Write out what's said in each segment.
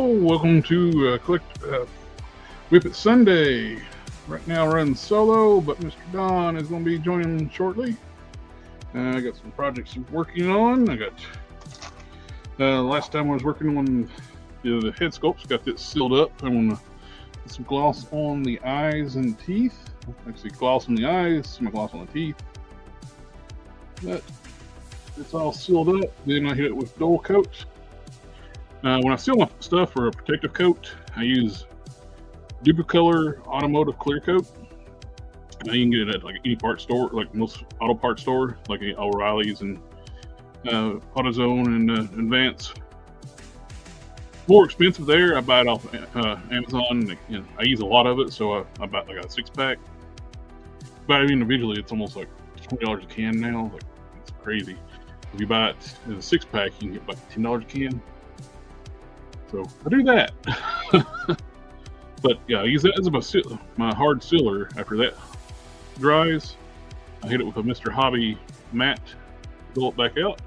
Hello, welcome to WIP IT Sunday. Right now I run solo, but Mr. Don is going to be joining shortly. I got some projects I'm working on. I got last time I was working on the head sculpts, got this sealed up. I'm going to put some gloss on the eyes and teeth. Actually, gloss on the eyes, some gloss on the teeth. But it's all sealed up. Then I hit it with dual coat. When I seal my stuff for a protective coat, I use Duplicolor Automotive Clear Coat. You can get it at like any part store, like most auto part store, like O'Reilly's and AutoZone and Advance. More expensive there. I buy it off Amazon. And I use a lot of it, so I buy like a 6-pack. But individually, it's almost like $20 a can now. Like, it's crazy. If you buy it in a 6-pack, you can get like $10 a can. So I do that. But yeah, I use that as my hard sealer. After that dries, I hit it with a Mr. Hobby matte to pull it back out.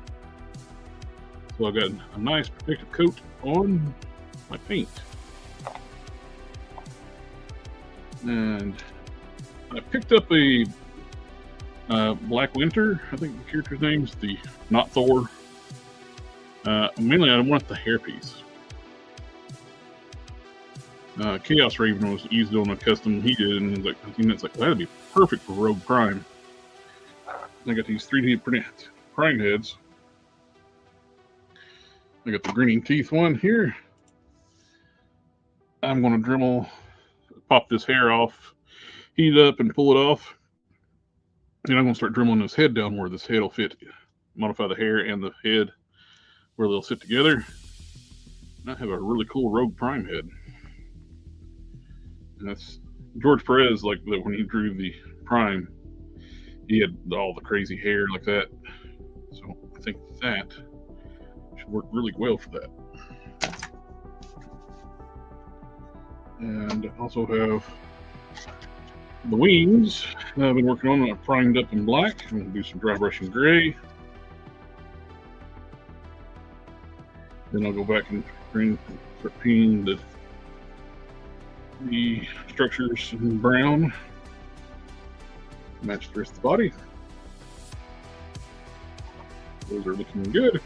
So I got a nice protective coat on my paint. And I picked up a Black Winter. I think the character's name's not Thor. Mainly I want the hairpiece. Chaos Raven was used on a custom he did, and he's like, it's like, that'd be perfect for Rogue Prime. And I got these 3D printed prime heads. I got the grinning teeth one here. I'm going to Dremel, pop this hair off, heat it up, and pull it off. And I'm going to start dremeling this head down where this head will fit. Modify the hair and the head where they'll sit together. And I have a really cool Rogue Prime head. And that's George Perez, like when he drew the Prime, he had all the crazy hair like that. So I think that should work really well for that. And I also have the wings I've been working on. I primed up in black. I'm going to do some dry brushing gray. Then I'll go back and start painting the structures in brown, match the rest of the body. Those are looking good.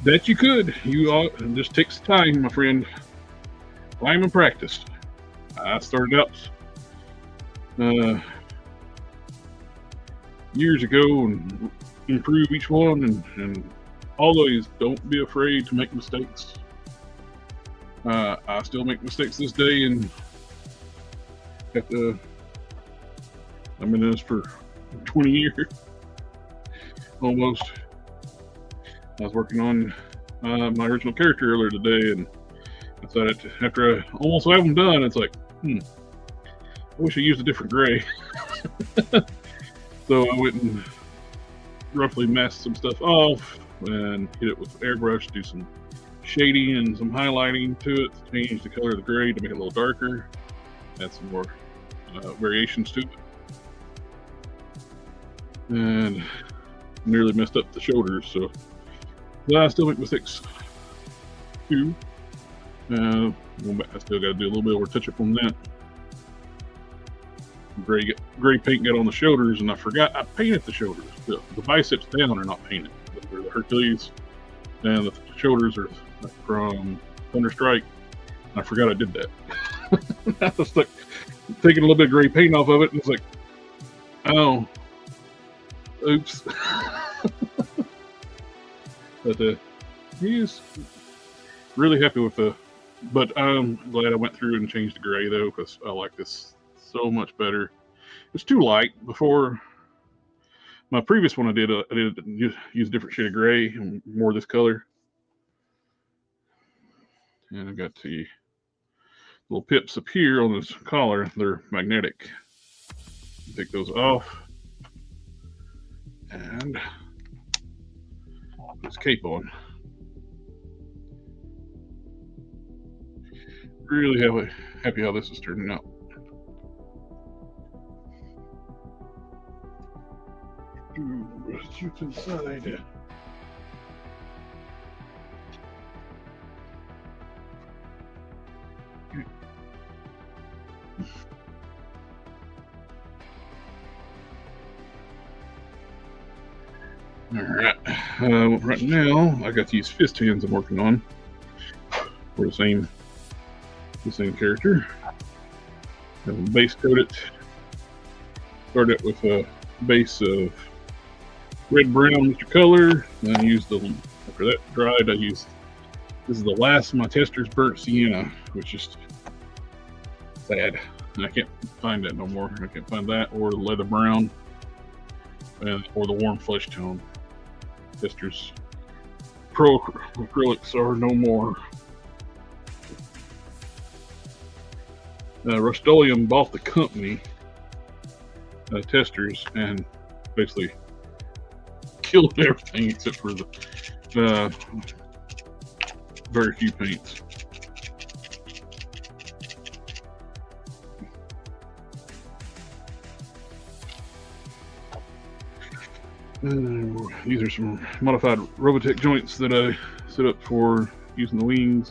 That you could. It just takes time, my friend. Time and practice. I started out years ago and improve each one, and always don't be afraid to make mistakes. I still make mistakes this day, and I've been in this for 20 years almost. I was working on my original character earlier today, and I thought after I almost have them done, it's like, I wish I used a different gray. So I went and roughly masked some stuff off and hit it with airbrush, do some shading and some highlighting to it to change the color of the gray to make it a little darker, add some more variations to it. And nearly messed up the shoulders, so but I still make mistakes too. I still got to do a little bit more touch up on that. Gray paint got on the shoulders, and I forgot I painted the shoulders. The biceps down are not painted. They're the Hercules, and the shoulders are from Thunderstrike. I forgot I did that. I was like taking a little bit of gray paint off of it, and it's like, oh, oops. But he's really happy with but I'm glad I went through and changed the gray though, because I like this so much better. It's too light. Before my previous one I did use a different shade of gray and more of this color. And I got the little pips up here on this collar. They're magnetic. Take those off and put this cape on. Really happy how this is turning out. you to the side. Alright, right now I got these fist hands I'm working on for the same character. Base coat it. Start it with a base of red brown Mr. Color. Then I use after that dried, this is the last of my tester's burnt sienna, which is sad. I can't find that no more. I can't find that or the leather brown or the warm flesh tone. Tester's Pro acrylics are no more. Rust-Oleum bought the company testers and basically killed everything except for the very few paints. These are some modified Robotech joints that I set up for using the wings.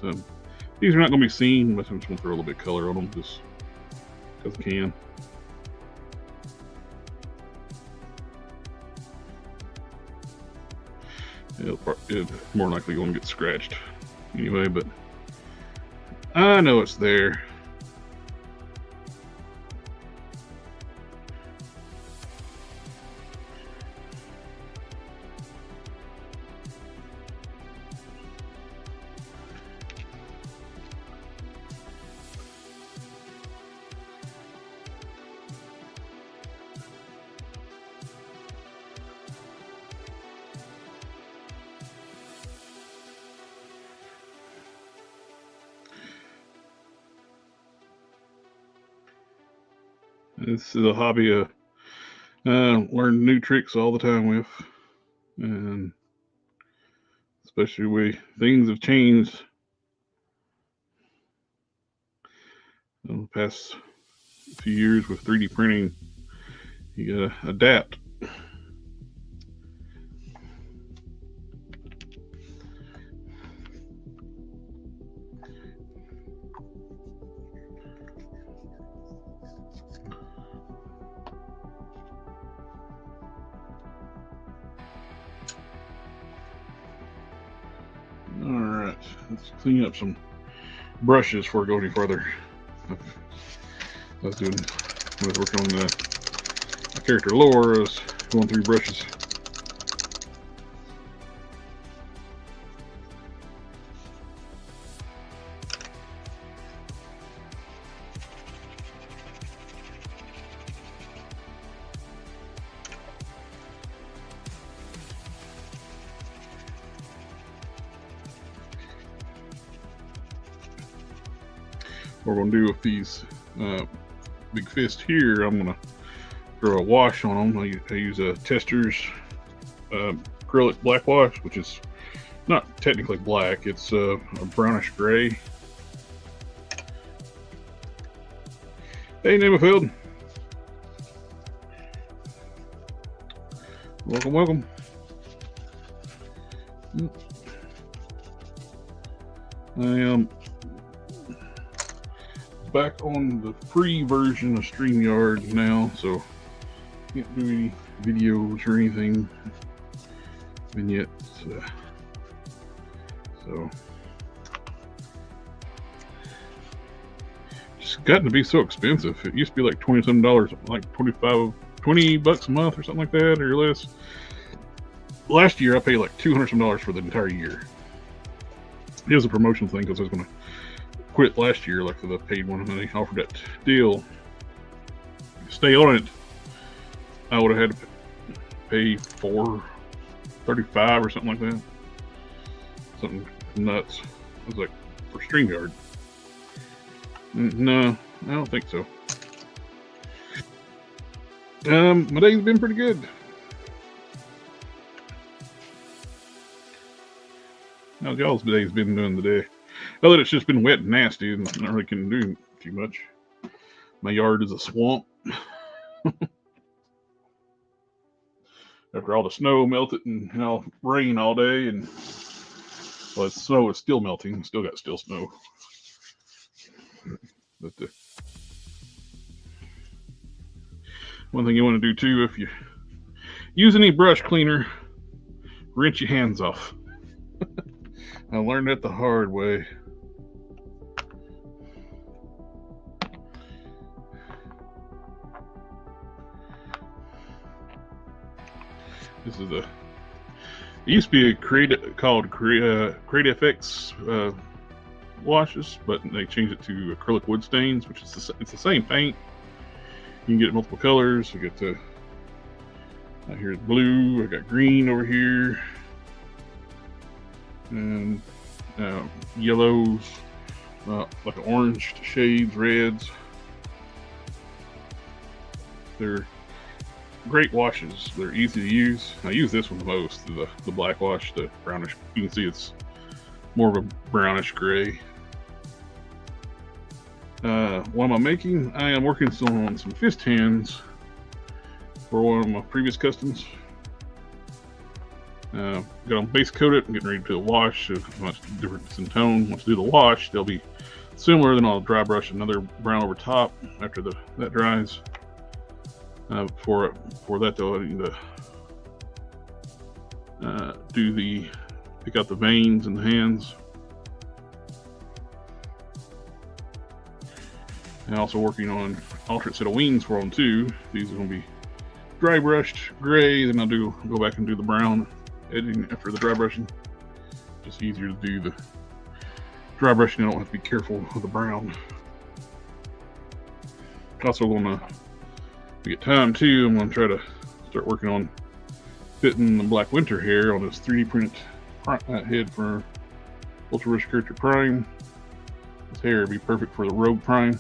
These are not going to be seen, but I'm just going to throw a little bit of color on them just because I can. It's more likely going to get scratched anyway, but I know it's there. This is a hobby I learn new tricks all the time with, and especially where things have changed in the past few years with 3D printing. You gotta adapt. Alright, let's clean up some brushes before we go any further. I was working on the character lore. I was going through brushes. What we're going to do with these big fist here, I'm going to throw a wash on them. I use a Tester's acrylic black wash, which is not technically black. It's a brownish gray. Hey, Neighborfield. Welcome, welcome. I am back on the free version of StreamYard now, so can't do any videos or anything vignettes. So it's gotten to be so expensive. It used to be like $20-some, like $20 bucks a month or something like that, or less. Last year I paid like $200-some for the entire year. It was a promotion thing because I was going to quit last year, like the paid one, and they offered that deal. To stay on it, I would have had to pay $4.35 or something like that. Something nuts. I was like, for StreamYard. No, I don't think so. My day's been pretty good. How's y'all's day's been doing today? Other than it's just been wet and nasty and not really can do too much. My yard is a swamp. after all the snow melted and rain all day, and well, the snow is still melting. Still got snow. But one thing you want to do too, if you use any brush cleaner, rinse your hands off. I learned that the hard way. This is it used to be called FX washes, but they changed it to acrylic wood stains, which is it's the same paint. You can get multiple colors. I got here's blue. I got green over here, and yellows, like orange shades, reds. They're great washes. They're easy to use. I use this one the most, the black wash, the brownish. You can see it's more of a brownish gray. What am I making? I am working on some fist hands for one of my previous customs. Got them base coated and getting ready to do a wash. So much difference in tone. Once I do the wash, they'll be similar. Then I'll dry brush another brown over top after that dries. For that though, I need to pick out the veins in the hands. And also working on alternate set of wings for them too. These are going to be dry brushed gray, then I'll go back and do the brown editing after the dry brushing. Just easier to do the dry brushing. I don't have to be careful with the brown. Also gonna get time too. I'm gonna try to start working on fitting the black winter hair on this 3D print head for ultra rich character prime. This hair would be perfect for the rogue prime.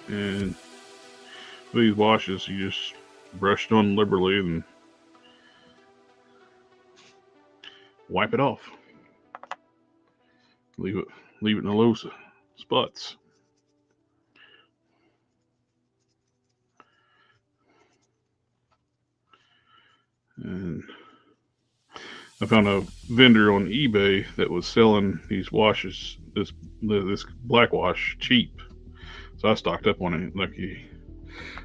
And these washes, you just brush on liberally and wipe it off. Leave it in the low spots. And I found a vendor on eBay that was selling these washes, this black wash, cheap. So I stocked up on it.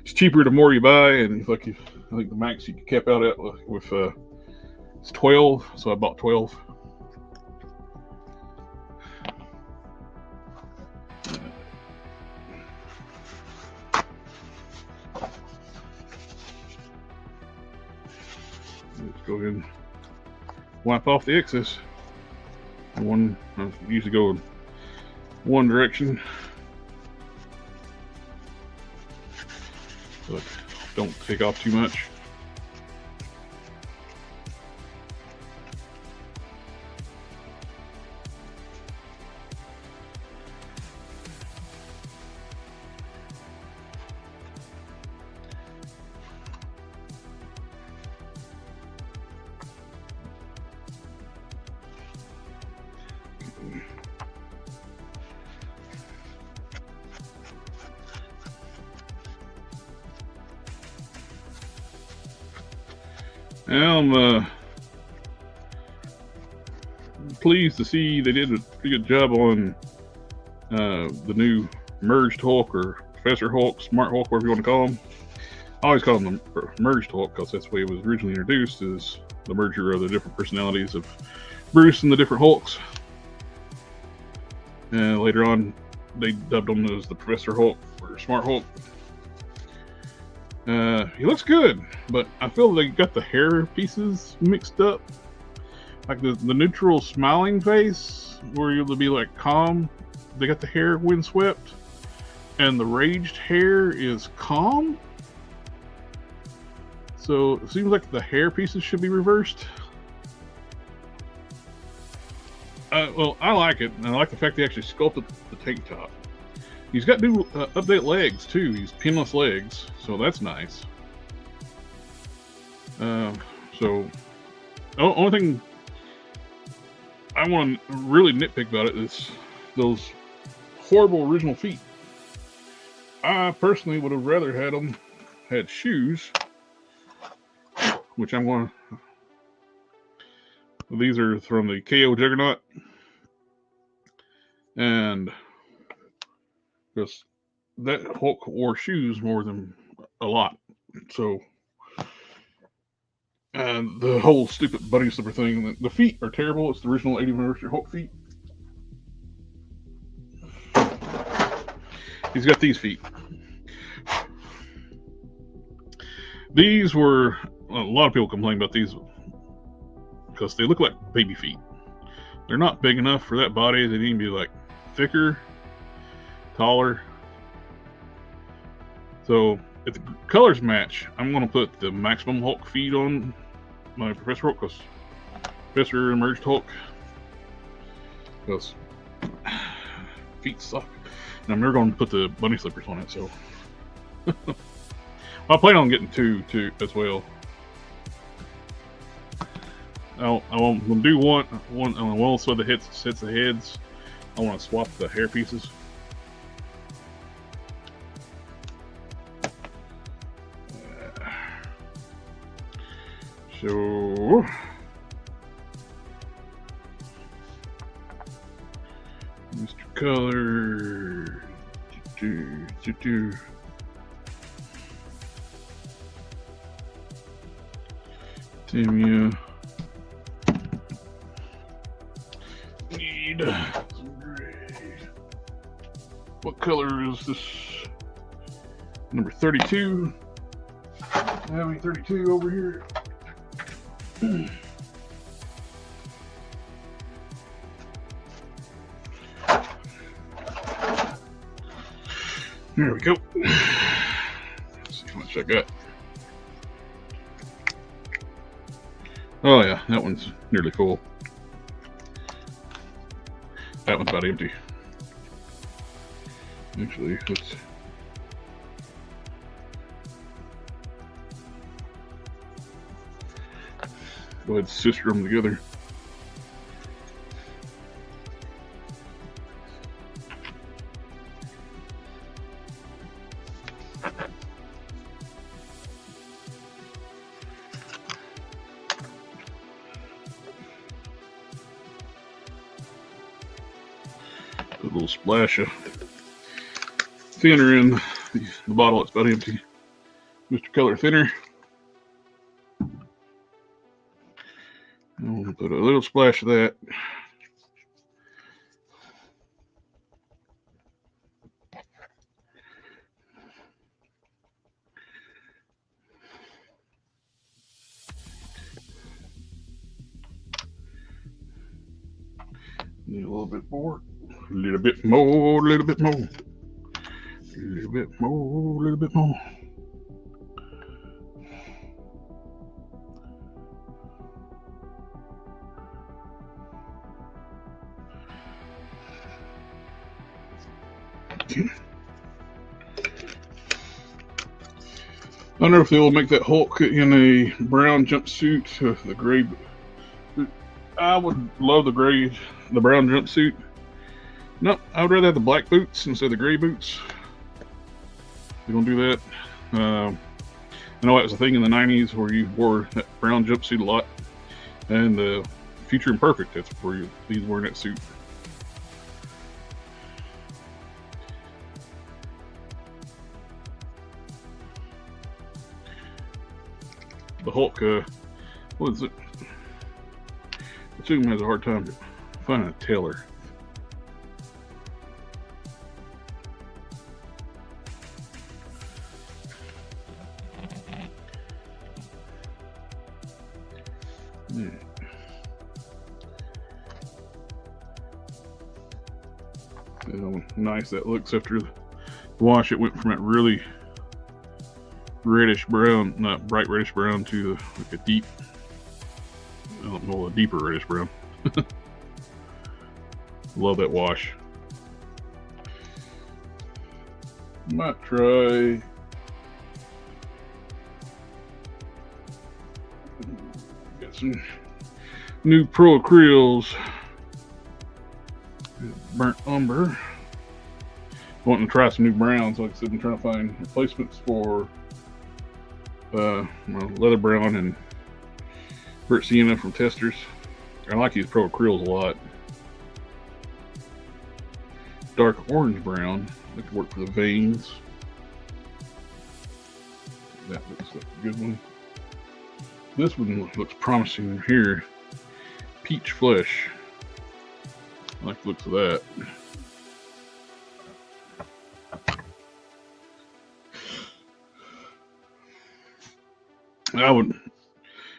It's cheaper the more you buy, and I think the max you can cap out at with it's 12. So I bought 12. Let's go ahead and wipe off the excess. I usually go in one direction. But don't take off too much. I'm pleased to see they did a pretty good job on the new Merged Hulk or Professor Hulk, Smart Hulk, whatever you want to call them. I always call them the Merged Hulk because that's the way it was originally introduced, is the merger of the different personalities of Bruce and the different Hulks. And later on, they dubbed him as the Professor Hulk or Smart Hulk. He looks good, but I feel they got the hair pieces mixed up. Like the neutral smiling face, where you'll be like calm, they got the hair windswept, and the raged hair is calm. So it seems like the hair pieces should be reversed. Well, I like it, and I like the fact they actually sculpted the tank top. He's got new update legs too. He's pinless legs, so that's nice. So only thing I want to really nitpick about it is those horrible original feet. I personally would have rather had shoes, which I'm going to. These are from the KO Juggernaut, and just that Hulk wore shoes more than a lot. So, and the whole stupid bunny slipper thing, the feet are terrible. It's the original 80th anniversary Hulk feet. He's got these feet. These were, a lot of people complain about these because they look like baby feet. They're not big enough for that body. They need to be like thicker, taller. So if the colors match, I'm going to put the Maximum Hulk feet on my Professor Hulk, because Professor Emerged Hulk, because feet suck. And I'm never going to put the bunny slippers on it, so I plan on getting two as well. I'm going to do one on one side of the sets of heads. I want to swap the hair pieces. So Mr. Color, Timia. Need some gray. What color is this? Number 32. I have any 32 over here? There we go. Let's see how much I got. Oh yeah, that one's nearly full. That one's about empty. Actually, let's go ahead and sister them together. Put a little splash of thinner in the bottle. It's about empty. Mr. Color thinner. I'm going to put a little splash of that. Need a little bit more. A little bit more. A little bit more. A little bit more. A little bit more. I wonder if they'll make that Hulk in a brown jumpsuit, the gray. I would love the brown jumpsuit. No, I would rather have the black boots instead of the gray boots. They're gonna do that. I know that was a thing in the 90s where you wore that brown jumpsuit a lot, and the Future Imperfect, that's where he's wearing that suit. The Hulk, what is it? I assume has a hard time finding a tailor. Yeah. How nice that looks after the wash. It went from that really reddish brown, not bright reddish brown, to like a deep, I don't know, a deeper reddish brown. Love that wash. Might try got some new Pro Acryls, burnt umber. Wanting to try some new browns. Like I said, I'm trying to find replacements for leather brown and burnt sienna from Testers. I like these Pro Acryls a lot. Dark orange brown. Like to work for the veins. That looks like a good one. This one looks promising here. Peach flesh. I like the looks of that. I would,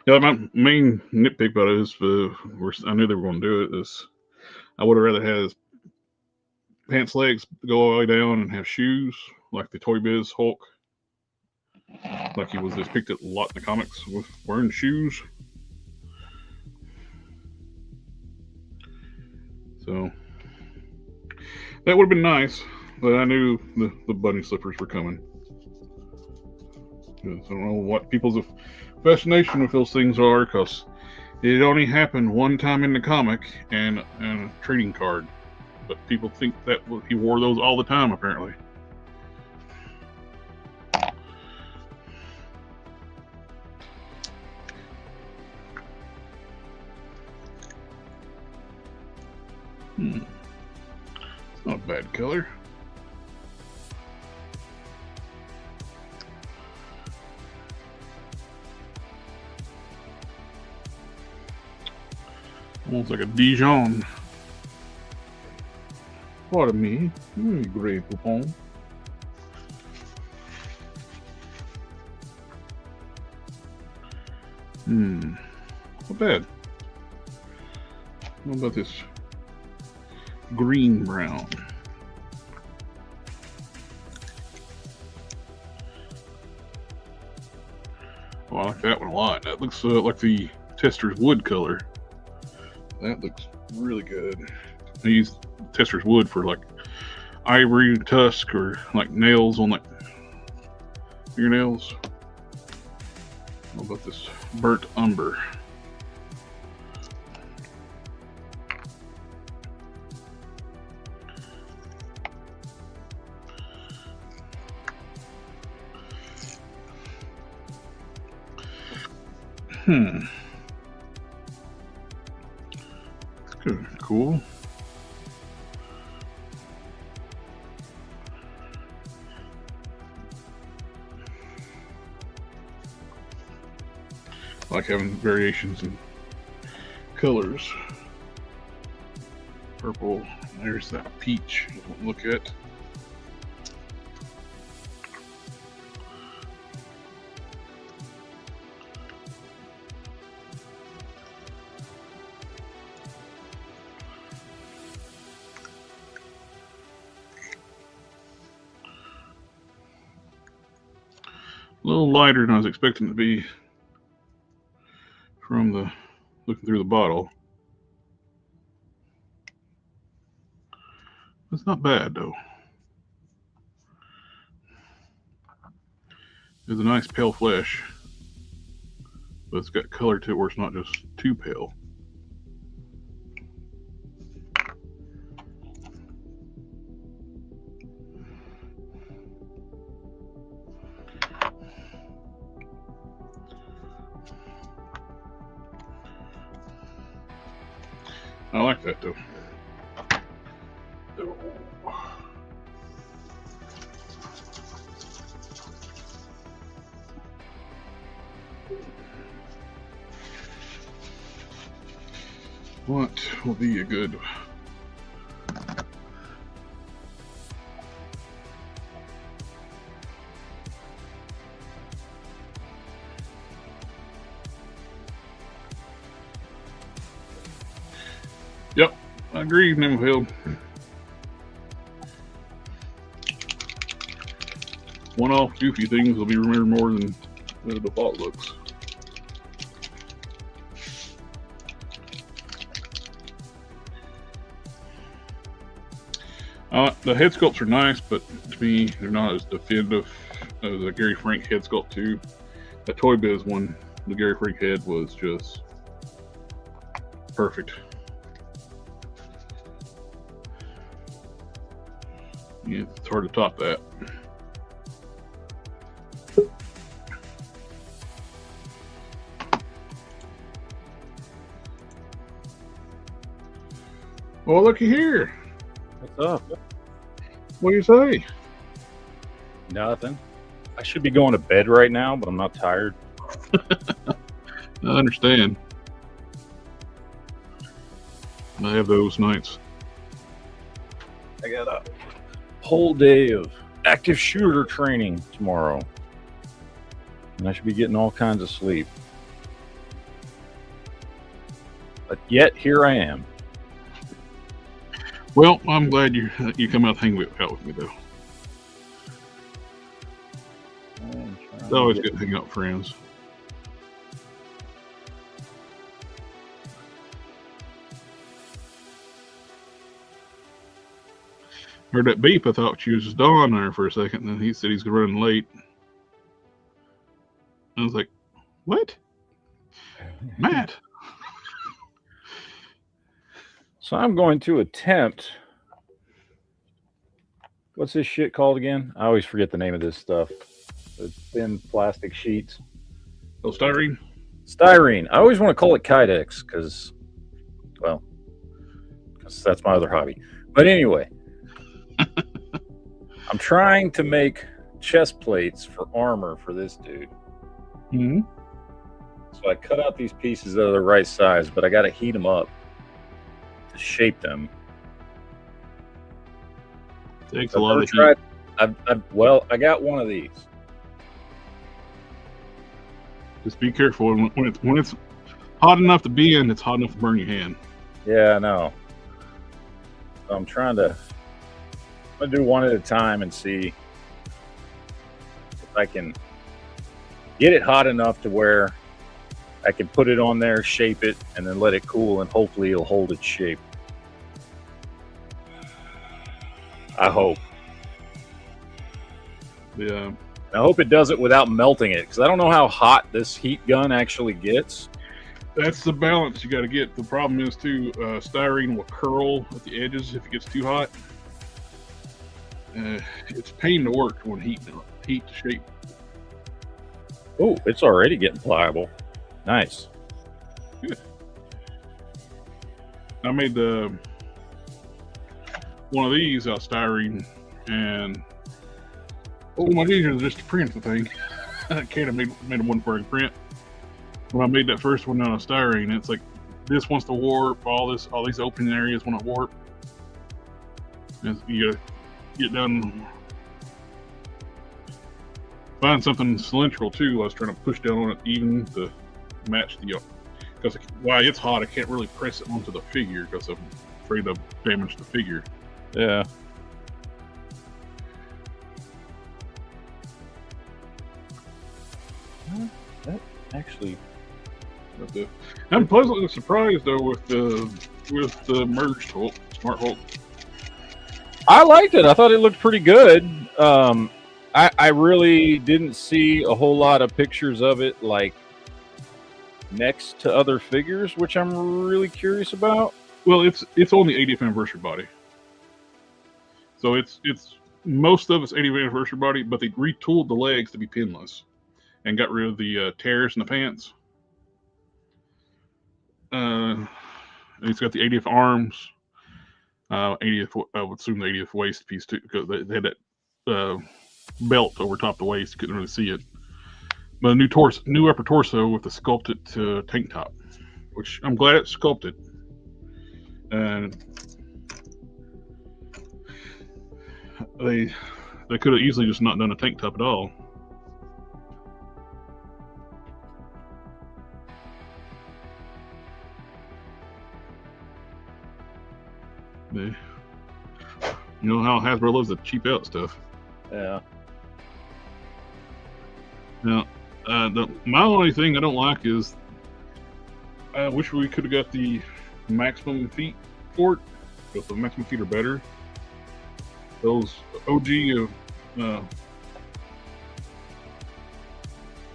yeah, my main nitpick about it is, I knew they were going to do it, is I would have rather had pants legs go all the way down and have shoes, like the Toy Biz Hulk. Like he was depicted a lot in the comics with wearing shoes. So, that would have been nice, but I knew the bunny slippers were coming. I don't know what people's fascination with those things are, because it only happened one time in the comic and a trading card. But people think that he wore those all the time, apparently. It's not a bad color. Almost like a Dijon. Pardon me, Grey Poupon. Not bad. What about this green brown? Oh, I like that one a lot. That looks like the Tester's wood color. That looks really good. I use Tester's wood for like ivory tusk or like nails on like fingernails. What about this burnt umber? Good, cool. I like having variations in colors. Purple, there's that peach. Look at. A little lighter than I was expecting it to be from the looking through the bottle. It's not bad though. It's a nice pale flesh, but it's got color to it where it's not just too pale. I like that though. What will be a good Yep, I agree, Nimfield. One-off goofy things will be remembered more than the default looks. The head sculpts are nice, but to me, they're not as definitive as the Gary Frank head sculpt too. The Toy Biz one, the Gary Frank head was just perfect. Yeah, it's hard to top that. Well, looky here. What's up? What do you say? Nothing. I should be going to bed right now, but I'm not tired. I understand. I have those nights. I got a whole day of active shooter training tomorrow, and I should be getting all kinds of sleep. But yet, here I am. Well, I'm glad you come out and hang out with me, though. It's always good to hang out with friends. Heard that beep. I thought she was just Dawn there for a second, and then he said he's running late. I was like, what? Matt. So I'm going to attempt. What's this shit called again? I always forget the name of this stuff. The thin plastic sheets. Oh, styrene? Styrene. I always want to call it Kydex because, well, that's my other hobby. But anyway, I'm trying to make chest plates for armor for this dude. Mm-hmm. So I cut out these pieces that are the right size, but I got to heat them up to shape them. Takes a lot of heat. Well, I got one of these. Just be careful when it's hot enough to be in. It's hot enough to burn your hand. Yeah, I know. So I'm gonna do one at a time and see if I can get it hot enough to where I can put it on there, shape it, and then let it cool, and hopefully it'll hold its shape. I hope. Yeah. I hope it does it without melting it, because I don't know how hot this heat gun actually gets. That's the balance you got to get. The problem is, too, styrene will curl at the edges if it gets too hot. It's a pain to work when heat to shape. Oh, it's already getting pliable. Nice. Good. I made one of these out of styrene, and so much easier than just to print the thing. I can't have made one for a print. When I made that first one out of styrene, it's like this wants to warp, all these open areas want to warp. And you gotta get down, find something cylindrical too. I was trying to push down on it even to match the, because while it's hot, I can't really press it onto the figure because I'm afraid to damage the figure. Yeah. That actually. I'm pleasantly surprised though with the merged Hulk, Smart Hulk. I liked it. I thought it looked pretty good. I really didn't see a whole lot of pictures of it like next to other figures, which I'm really curious about. Well, it's on the 80th anniversary body, so it's most of it's 80th anniversary body, but they retooled the legs to be pinless and got rid of the tears in the pants. It's got the 80th arms, 80th. I would assume the 80th waist piece too, because they had that belt over top the waist. You couldn't really see it. But a new upper torso with the sculpted tank top, which I'm glad it's sculpted. And they could have easily just not done a tank top at all. You know how Hasbro loves the cheap out stuff. Yeah. Now, my only thing I don't like is I wish we could have got the maximum feet for it, because the maximum feet are better. those OG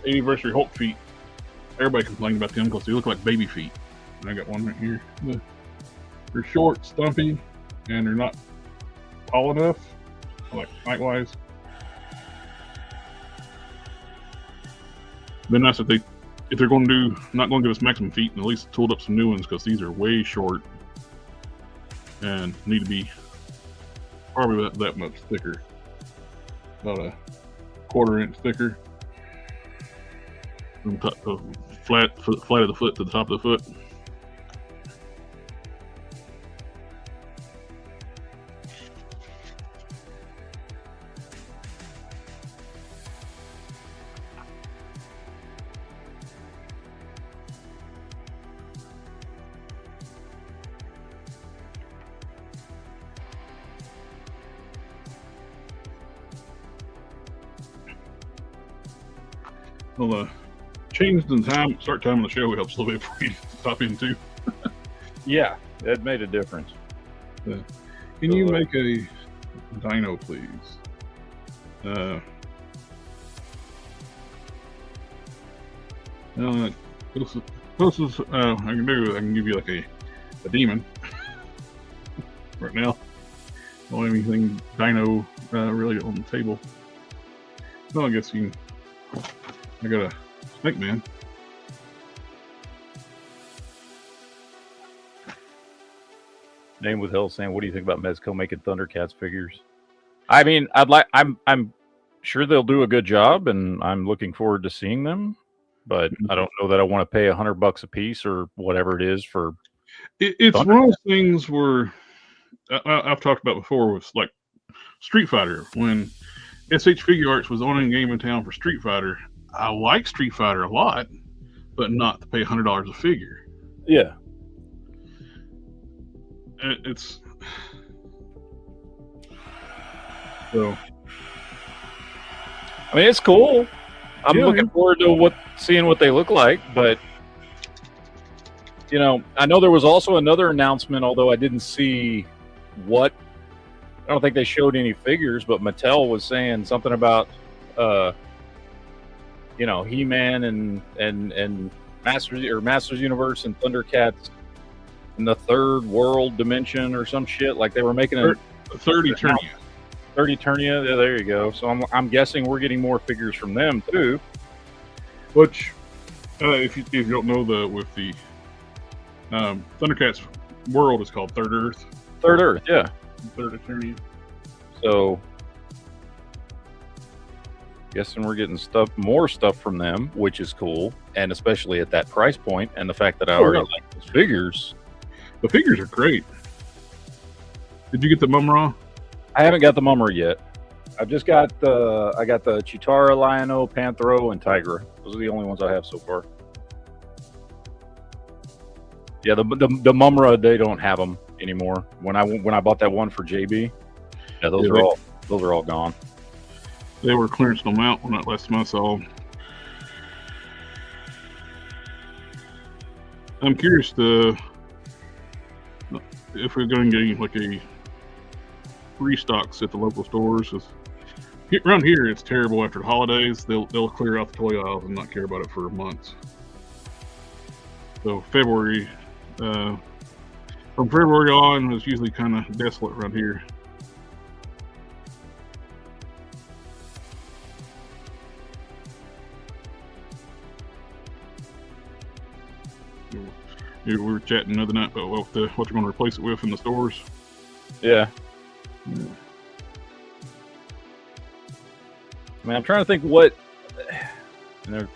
80th Hulk feet. Everybody complained about them because they look like baby feet. And I got one right here. They're short, stumpy, and they're not tall enough, like height-wise. Been nice if they're going to do, not going to give us maximum feet, and at least tooled up some new ones, because these are way short and need to be probably that much thicker, about a 1/4 inch thicker from the flat of the foot to the top of the foot. Well, change the start time on the show helps a little bit for you to stop in too. Yeah, it made a difference. Can you make a dino, please? Closest I can do, I can give you like a demon right now. Don't have anything dino really on the table. Well, I guess you can. I got a Snake Man. Name with Hell saying, "What do you think about Mezco making Thundercats figures?" I mean, I'm sure they'll do a good job, and I'm looking forward to seeing them. But I don't know that I want to pay $100 a piece or whatever it is for. It's one of those things where I've talked about before with like Street Fighter. When SH Figure Arts was the only game in town for Street Fighter, I like Street Fighter a lot, but not to pay $100 a figure. Yeah. It's so. I mean, it's cool. I'm looking forward to seeing what they look like, but you know, I know there was also another announcement, although I didn't see what. I don't think they showed any figures, but Mattel was saying something about, you know, He-Man and Masters Universe and Thundercats in the third world dimension or some shit. Like they were making a third Eternia. Third Eternia. Yeah, there you go. So I'm guessing we're getting more figures from them too. Which, if you don't know, with the Thundercats world is called Third Earth. Third Earth, yeah. Third Eternia. So, guessing we're getting more stuff from them, which is cool, and especially at that price point, and the fact that I already like those figures. The figures are great. Did you get the Mumra? I haven't got the Mumra yet. I've just got the Chitara, Lion-O, Panthro, and Tigra. Those are the only ones I have so far. Yeah, the Mumra, they don't have them anymore. When I bought that one for JB, yeah, those are all gone. They were clearancing them out when that last time I saw them. I'm curious if we're going to get like a restocks at the local stores. Cause around here, it's terrible after the holidays. They'll clear out the toy aisles and not care about it for months. So February, from February on, it's usually kind of desolate around here. We were chatting the other night about what they're going to replace it with in the stores. Yeah. I mean, I'm trying to think what. I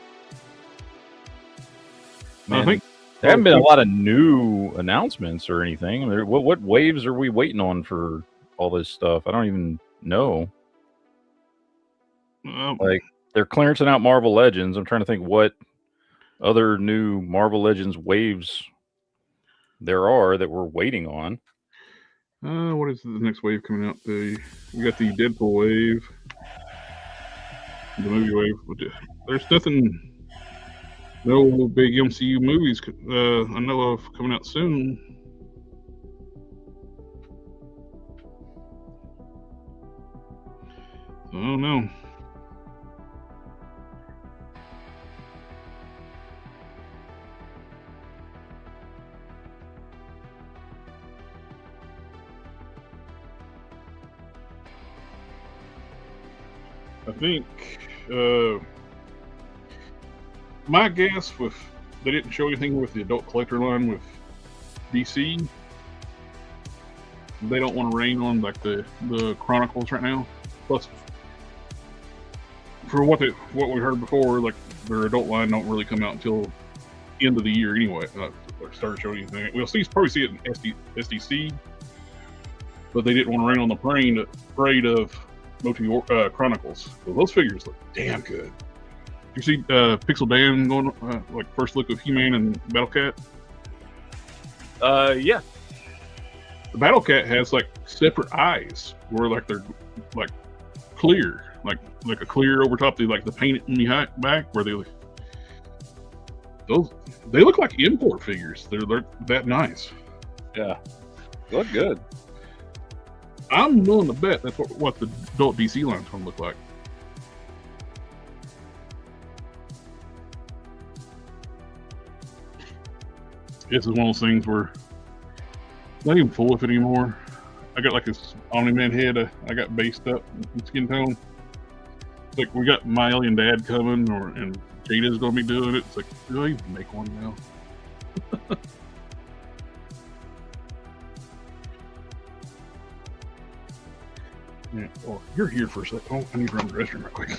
think there haven't been a lot of new announcements or anything. I mean, what waves are we waiting on for all this stuff? I don't even know. Like they're clearancing out Marvel Legends. I'm trying to think what other new Marvel Legends waves there are that we're waiting on. What is the next wave coming out? We got the Deadpool wave, the movie wave. There's nothing, no big MCU movies I know of coming out soon. don't know. I think my guess with they didn't show anything with the adult collector line with DC. They don't want to rain on like the Chronicles right now. Plus, for what we heard before, like their adult line don't really come out until end of the year anyway. Start showing anything. We'll probably see it in SDC, but they didn't want to rain on the parade of MOTU Chronicles. So those figures look damn good. You see Pixel Dan going like first look of He-Man and Battle Cat? Yeah. The Battle Cat has like separate eyes where like they're like clear, like a clear over top the like the paint in the back where they look like import figures. They're that nice. Yeah. Look good. I'm willing to bet that's what the adult DC line's gonna look like. This is one of those things where I'm not even full with it anymore. I got like this Omni-Man head I got based up in skin tone. It's like we got my alien dad coming, and Jada's gonna be doing it. It's like, do I even make one now? Yeah. Oh, you're here for a second. Oh, I need to run to the restroom real quick.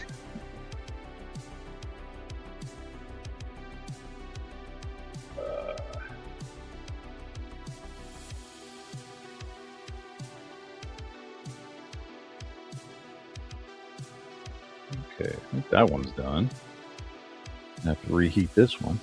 Okay, I think that one's done. I have to reheat this one.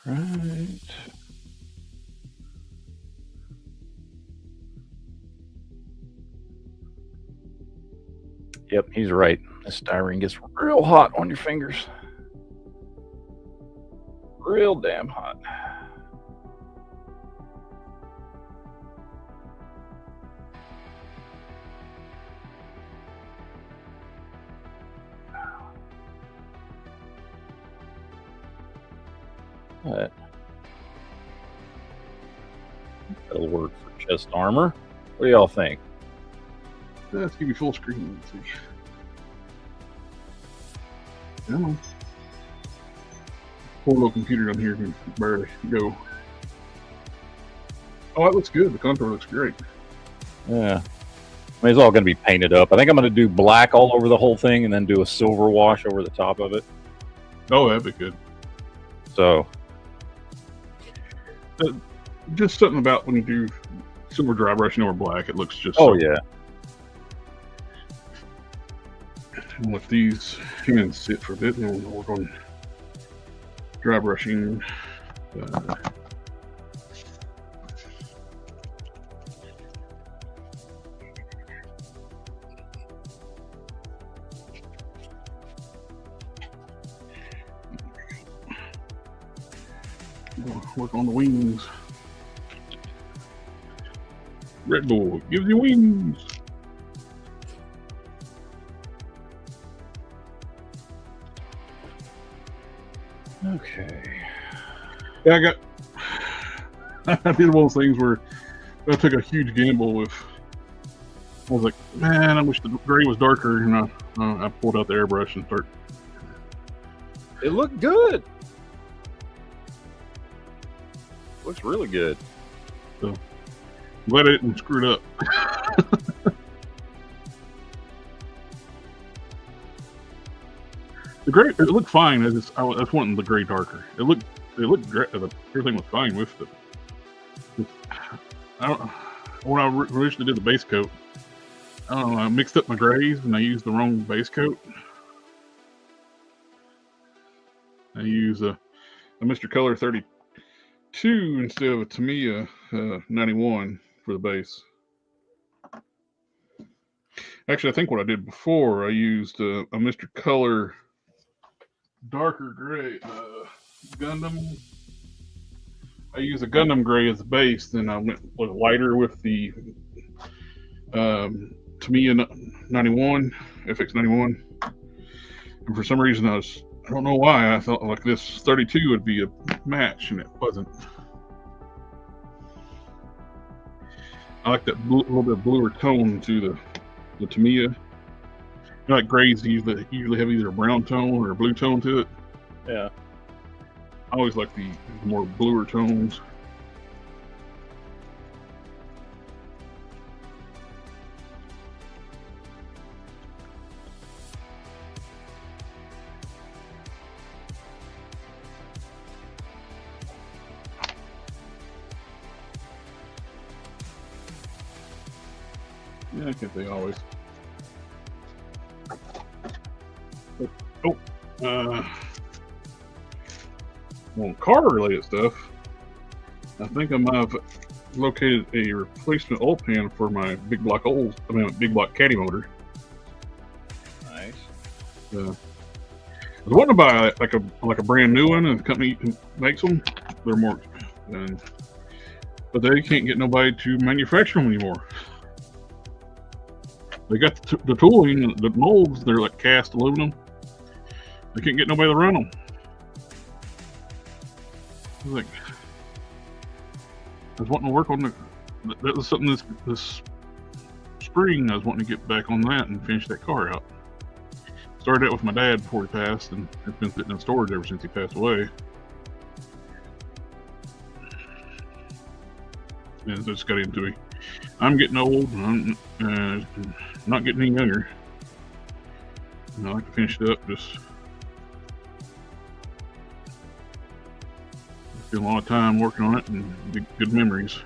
All right. Yep, he's right. This styrene gets real hot on your fingers. Real damn hot. That. That'll work for chest armor. What do y'all think? Let's give you full screen. Let's see. Come on. Poor little computer down here can barely go. Oh, that looks good. The contour looks great. Yeah. I mean, it's all going to be painted up. I think I'm going to do black all over the whole thing and then do a silver wash over the top of it. Oh, that'd be good. So. Just something about when you do silver dry brushing over black, it looks just. Oh, yeah. And let these hands sit for a bit, and then we'll work on dry brushing. We'll work on the wings. Red Bull gives you wings. Okay. Yeah, I did one of those things where I took a huge gamble with. I was like, man, I wish the gray was darker, and I pulled out the airbrush and started. It looked good. Looks really good. So, I'm glad I didn't screw it up. The gray, it looked fine. I just wanting the gray darker. It looked great. Everything was fine with it. When I originally did the base coat, I don't know. I mixed up my grays and I used the wrong base coat. I use a Mr. Color 32 32 instead of a Tamiya 91 for the base. Actually, I think what I did before, I used a Mr. Color darker gray Gundam. I used a Gundam gray as the base, then I went with lighter with the Tamiya 91, FX 91. And for some reason, I don't know why, I felt like this 32 would be a match, and it wasn't. I like that little bit of bluer tone to the Tamiya. You know, like grays usually have either a brown tone or a blue tone to it. Yeah. I always like the more bluer tones. Yeah, I can't say always. On car-related stuff, I think I might have located a replacement oil pan for my big block caddy motor. Nice. I was wanting to buy like a brand new one, and the company makes them. They're more, but they can't get nobody to manufacture them anymore. They got the tooling, the molds. They're like cast aluminum. They can't get nobody to run them. I was wanting to work on that was something this spring. I was wanting to get back on that and finish that car out. Started out with my dad before he passed, and it's been sitting in storage ever since he passed away. And I just got into it. I'm getting old, and I'm not getting any younger. And I like to finish it up. Just spend a lot of time working on it and good memories.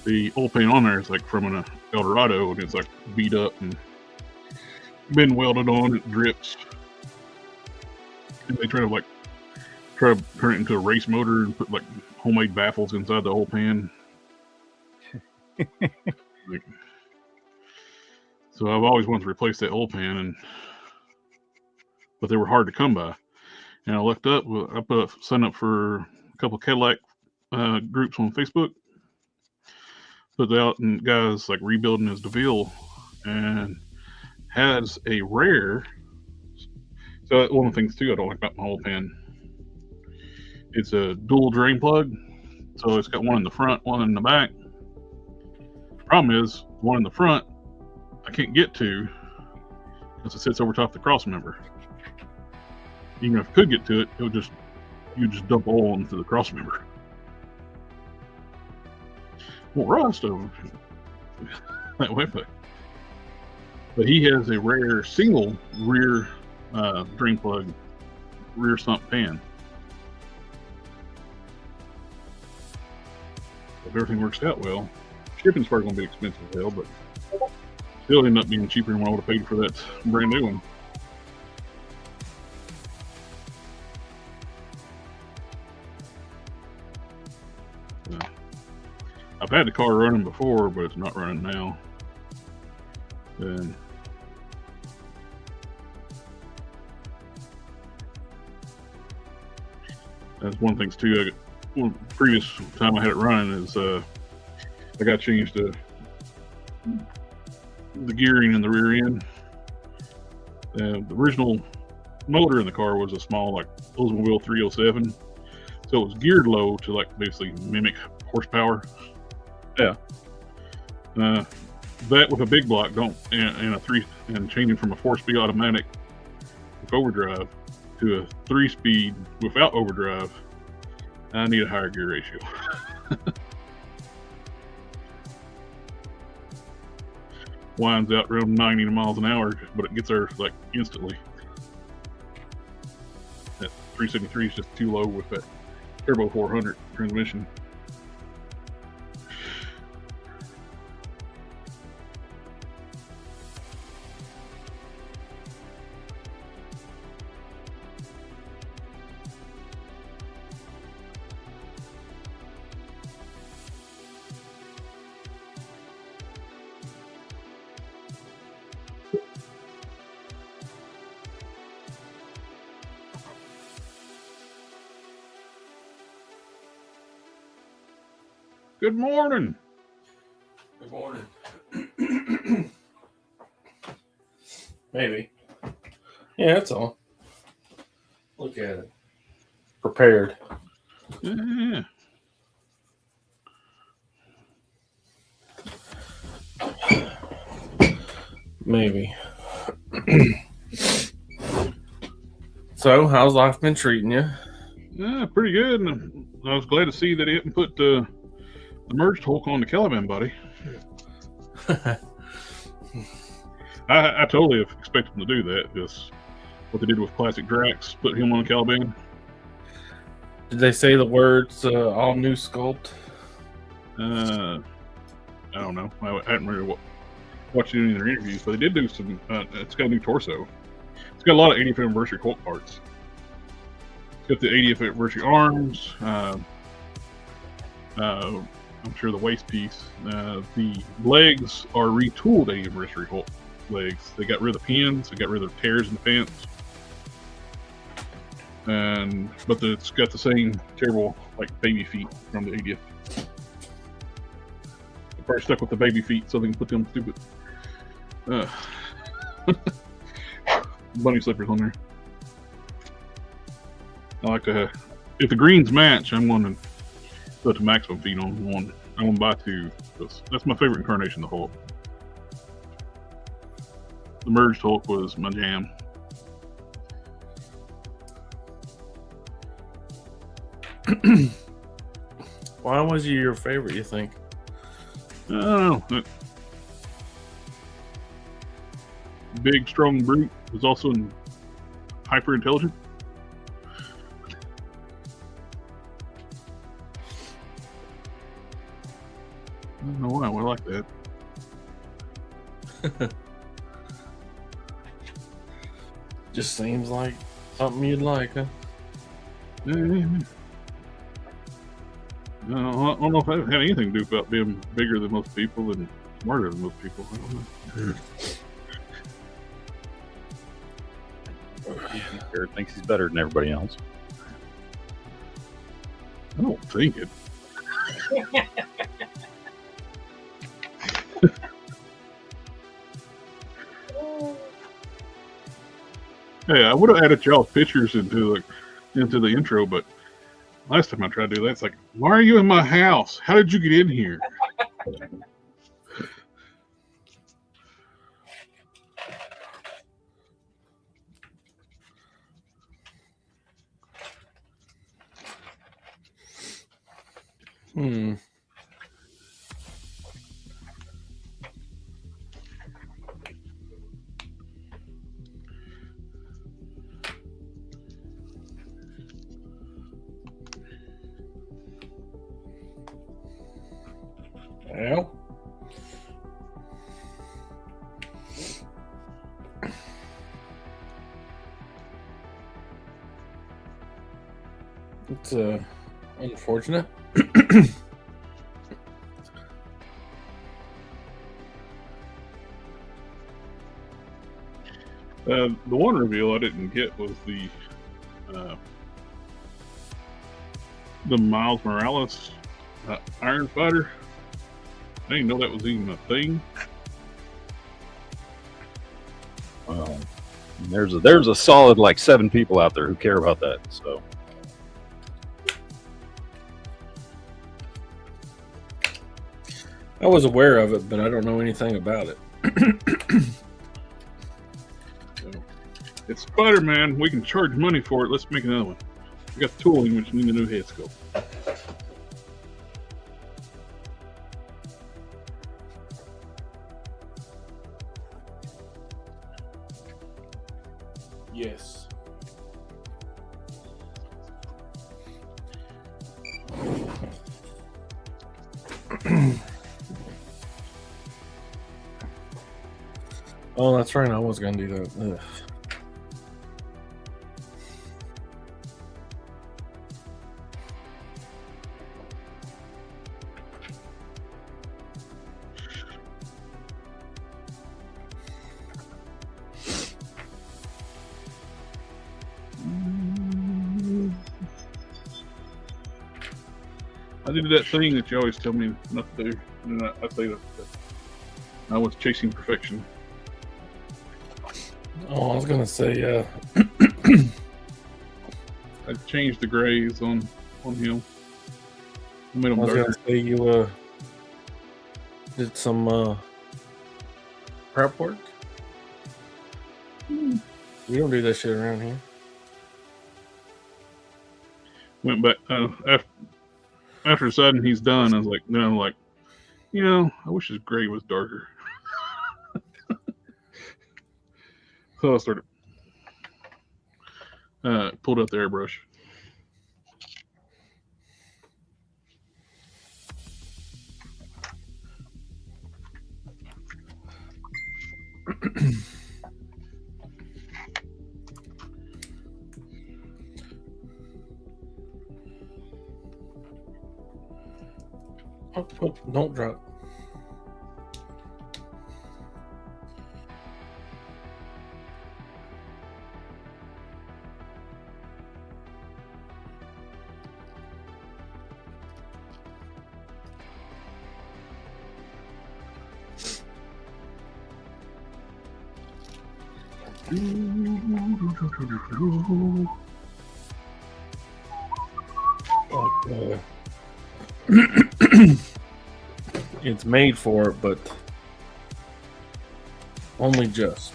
The oil paint on there is like from an Eldorado, and it's like beat up and been welded on. It drips, and they try to turn it into a race motor and put like homemade baffles inside the oil pan. So I've always wanted to replace that oil pan, but they were hard to come by. And I looked up, signed up for a couple Cadillac groups on Facebook. Put out, and guys like rebuilding his DeVille, and has a rare. So one of the things too I don't like about my oil pan, it's a dual drain plug. So it's got one in the front, one in the back. Problem is, one in the front I can't get to because it sits over top the cross member. Even if I could get to it, you just dump oil into the cross member. Won't rust over that way, but he has a rare single rear drain plug, rear sump pan. If everything works out well, shipping's probably going to be expensive as hell, but still end up being cheaper than what I would have paid for that brand new one. I've had the car running before, but it's not running now. And that's one of the things too. Previous time I had it running is I got changed to the gearing in the rear end. The original motor in the car was a small, like Oldsmobile 307, so it was geared low to like basically mimic horsepower. Yeah. That with a big block and changing from a 4-speed automatic with overdrive to a 3-speed without overdrive, I need a higher gear ratio. Winds out around 90 miles an hour, but it gets there like instantly. That 373 is just too low with that turbo 400 transmission. Good morning. Good morning. Maybe. Yeah, that's all. Look at it. Prepared. Yeah. Maybe. So, how's life been treating you? Yeah, pretty good. And I was glad to see that he didn't put the merged Hulk on the Caliban body. I totally have expected them to do that. Just what they did with Classic Drax, put him on the Caliban. Did they say the words all new sculpt? I don't know. I hadn't really watched any of their interviews, but they did do some. It's got a new torso. It's got a lot of 80th anniversary Hulk parts. It's got the 80th anniversary arms. I'm sure the waist piece. The legs are retooled 80th anniversary Hulk legs. They got rid of the pins. They got rid of the tears in the pants. But it's got the same terrible like baby feet from the 80th. They probably stuck with the baby feet so they can put them stupid bunny slippers on there. I like to if the greens match, I'm going to put the maximum feet on one. I'm going to buy two. That's my favorite incarnation of the Hulk. The merged Hulk was my jam. Why was he your favorite, you think? I don't know. Big, strong brute was also hyper intelligent. I don't know why. I like that. Just seems like something you'd like, huh? I don't know if that had anything to do about being bigger than most people and smarter than most people. I don't know. Jared thinks he's better than everybody else. I don't think it. Hey, I would have added y'all's pictures into the intro, but last time I tried to do that, it's like, why are you in my house? How did you get in here? Well, it's unfortunate. The one reveal I didn't get was the Miles Morales Iron Fighter. I didn't know that was even a thing. Well, there's a solid like 7 people out there who care about that. So I was aware of it, but I don't know anything about it. It's Spider-Man. We can charge money for it. Let's make another one. We got the tooling, which need a new head sculpt. Yes. Oh, that's right. I was going to do that. Ugh. I did that thing that you always tell me not to do. And I say that I was chasing perfection. Oh, I was gonna say, I changed the grays on him. I made I them was gonna darker. say you did some prep work. We don't do that shit around here. Went back after deciding he's done. I was like, then I'm like, I wish his gray was darker. So I started pulled out the airbrush. Oh, don't drop. It's made for it, but only just.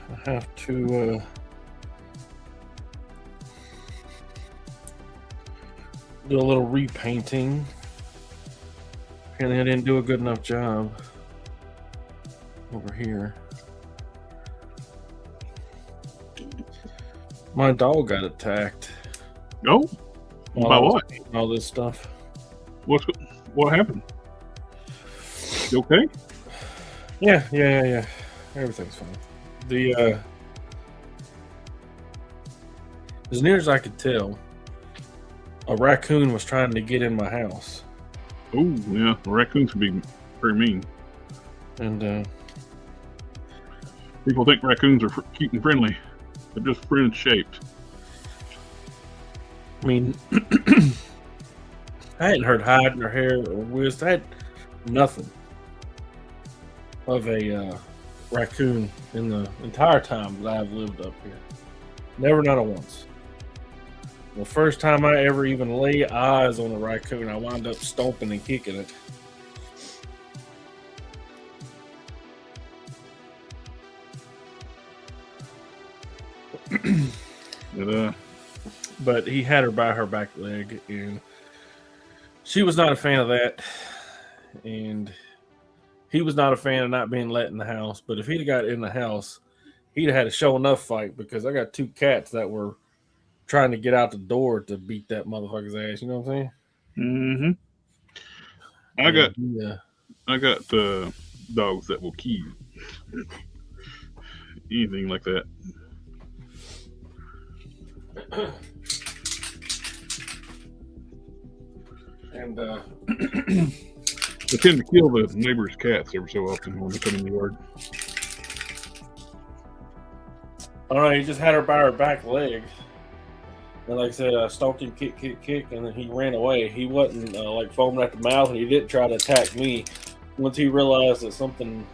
I have to do a little repainting. Apparently I didn't do a good enough job over here. My dog got attacked. Oh, by what? All this stuff. What happened? You okay? Yeah. Everything's fine. The as near as I could tell, a raccoon was trying to get in my house. Oh, yeah. The raccoons can be very mean. And People think raccoons are cute and friendly. They're just friend shaped. I mean, I hadn't heard hide or hair or whisk. I had nothing of a raccoon in the entire time that I've lived up here. Never, not once. The first time I ever even lay eyes on a raccoon, I wound up stomping and kicking it. But he had her by her back leg, and she was not a fan of that. And he was not a fan of not being let in the house. But if he'd got in the house, he'd have had a show enough fight, because I got two cats that were trying to get out the door to beat that motherfucker's ass. You know what I'm saying? Mm-hmm. I got dogs that will kill you. Anything like that. And they tend to kill the neighbor's cats every so often when they come in the yard. I don't know, he just had her by her back leg. And like I said, I stalked him, kick, and then he ran away. He wasn't like foaming at the mouth, and he didn't try to attack me. Once he realized that something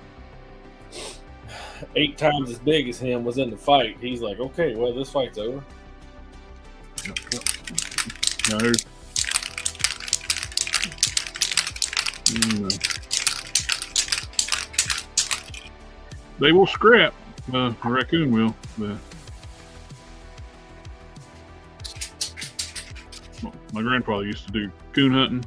8 times as big as him was in the fight, he's like, okay, well, this fight's over. No. They will scrap. A raccoon will. My grandfather used to do coon hunting,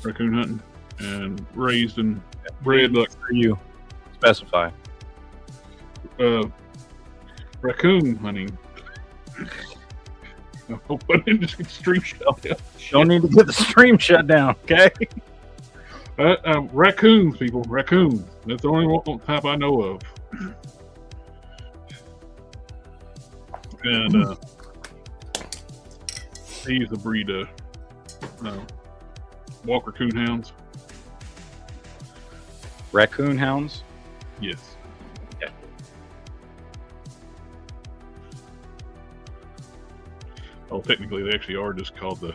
raccoon hunting, and raised and bred like For you, specify. Raccoon hunting. But it just gets stream shut down. Don't need to get the stream shut down, okay? Raccoons, people. Raccoons. That's the only type I know of. And they use a breed of Walker Coonhounds. Raccoon hounds? Yes. Yeah. Oh, technically, they actually are just called the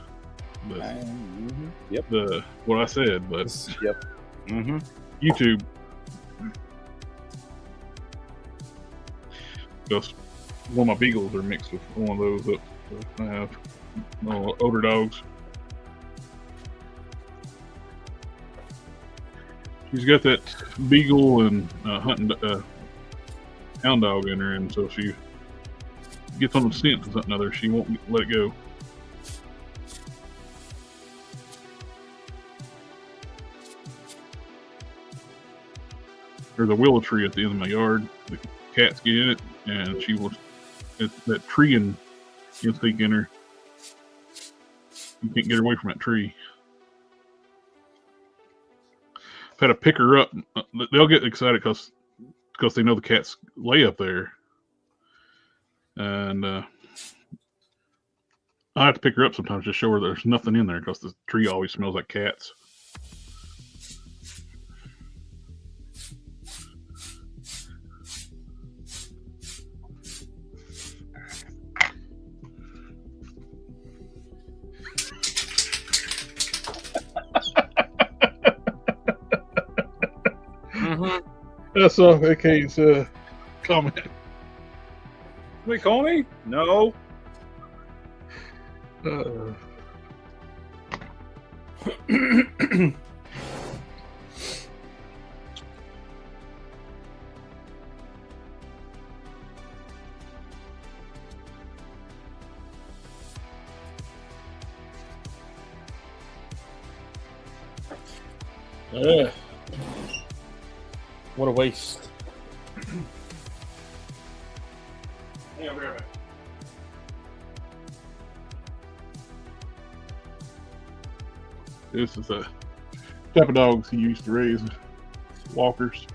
Yep. the what I said, but Yep. Mm-hmm. YouTube. Just one of my beagles are mixed with one of those that I have. Older dogs. She's got that beagle and hunting hound dog in her, and so she gets on the scent of something other. She won't let it go. There's a willow tree at the end of my yard. The cats get in it, and she will. It's that tree and instinct in her. You can't get her away from that tree. I've had to pick her up. They'll get excited because they know the cats lay up there, and I have to pick her up sometimes to show her there's nothing in there because the tree always smells like cats. I saw AK's comment. Somebody call me? No. What a waste. Yeah, I'll be right back. This is a type of dogs he used to raise, walkers.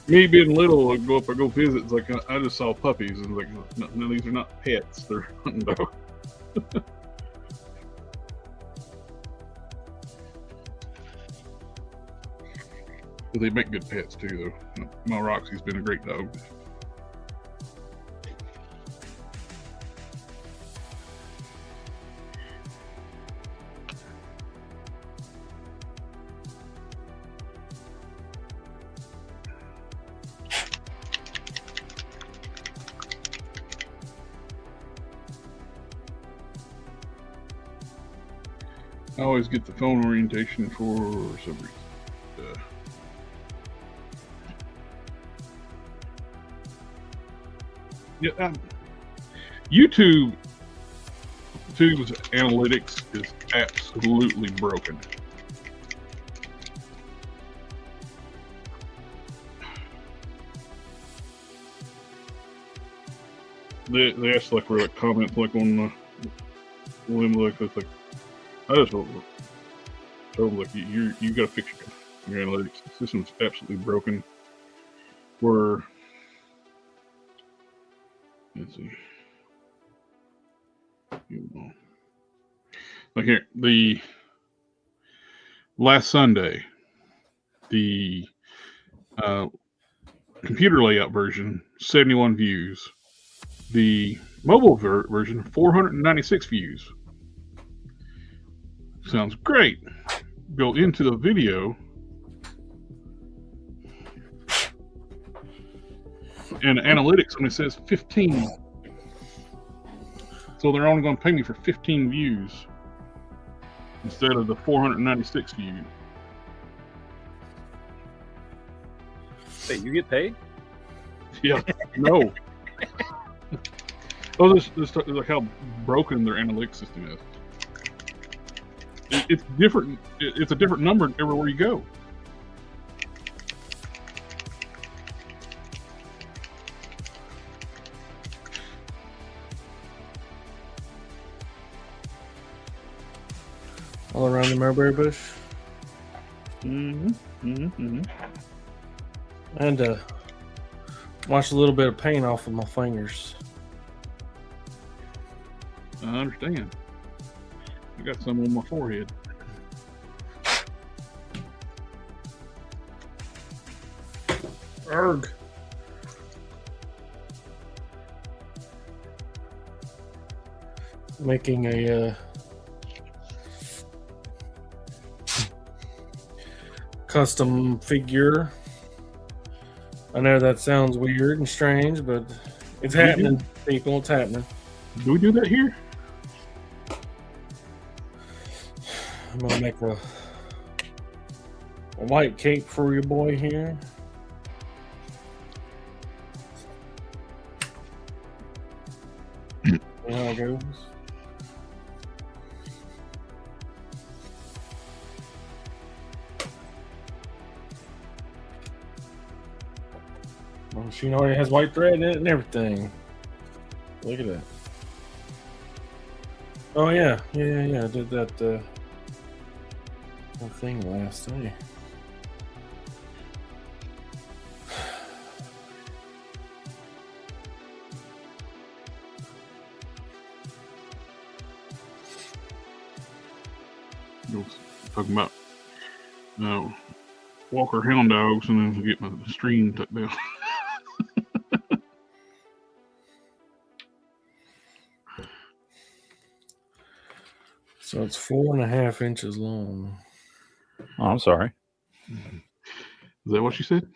Me being little, I go visit. It's like I just saw puppies, and like, no, these are not pets; they're hunting dogs. But they make good pets too, though. My Roxy's been a great dog. I always get the phone orientation for some reason. Yeah, YouTube's analytics is absolutely broken. They ask like for like comments like on them like it's like I just told them like you got to fix your analytics. The system's absolutely broken. Let's see. Like here, the last Sunday, the computer layout version, 71 views. The mobile version, 496 views. Sounds great. Go into the video. And analytics only says 15. So they're only going to pay me for 15 views instead of the 496 views. Wait, you get paid? Yeah, no. Oh, this like how broken their analytics system is. It's different. It's a different number everywhere you go. All around the mulberry bush. And wash a little bit of paint off of my fingers. I understand. got some on my forehead. Arg. Making a custom figure. I know that sounds weird and strange, but it's happening, people. It's happening. Do we do that here? I'm gonna make a white cape for your boy here. See how it goes. Well, she already has white thread in it and everything. Look at that. Oh yeah. I did that whole thing last day. Talking about Walker hound dogs, and then get my stream tucked down. So it's 4.5 inches long. Oh, I'm sorry. Is that what you said?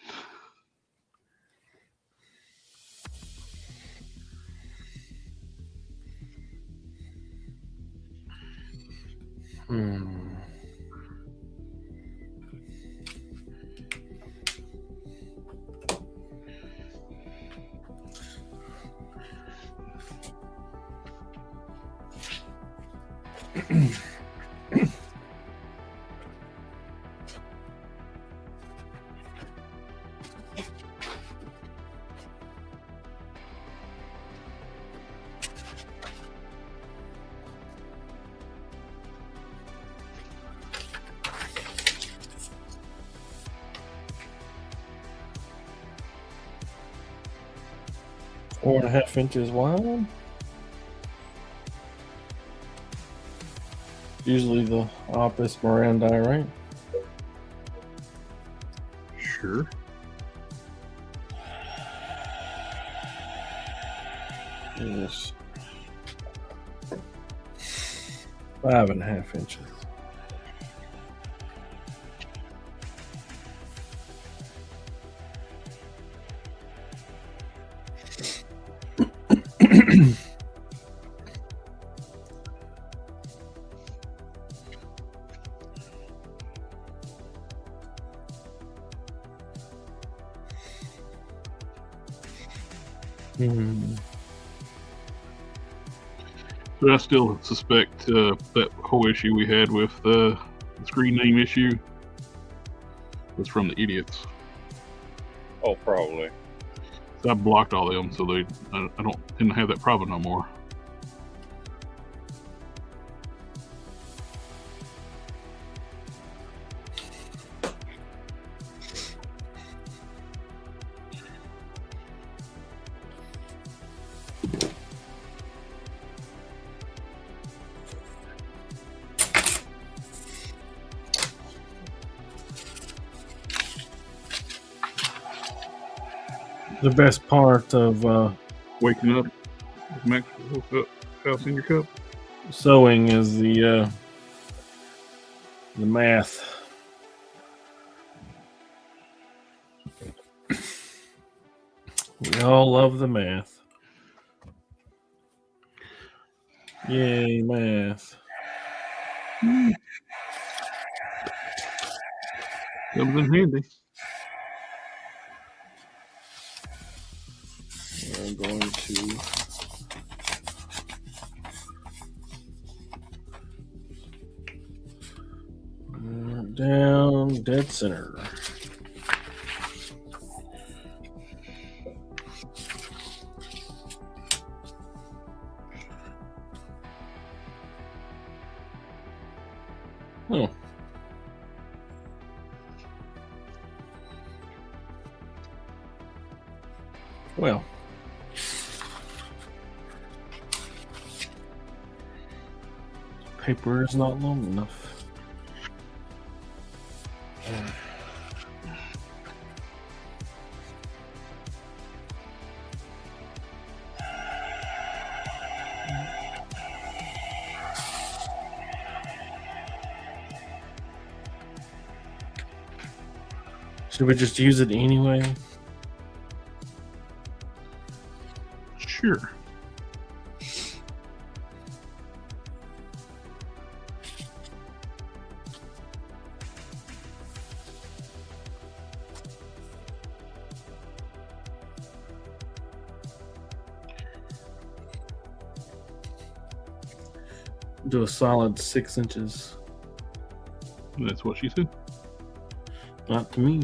Four and a half inches wide. Usually the Opus Mirandi, right? Sure. Yes. 5.5 inches. But I still suspect that whole issue we had with the screen name issue was from the idiots. Oh, probably. So I blocked all of them, so I didn't have that problem no more. The best part of Waking up, Max, house in your cup. sewing is the math. We all love the math. Yay, math. Comes in handy. We're going to down dead center. Oh. Well. paper is not long enough. Should we just use it anyway? Sure. Do a solid 6 inches. That's what she said. Not to me.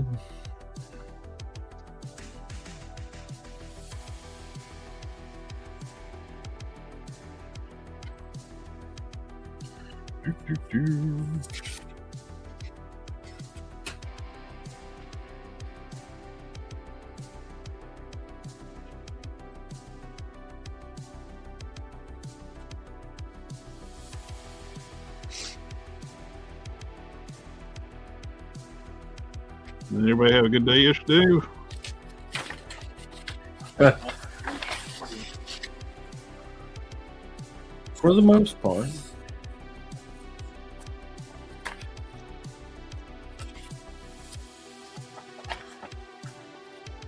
Did everybody have a good day yesterday? For the most part.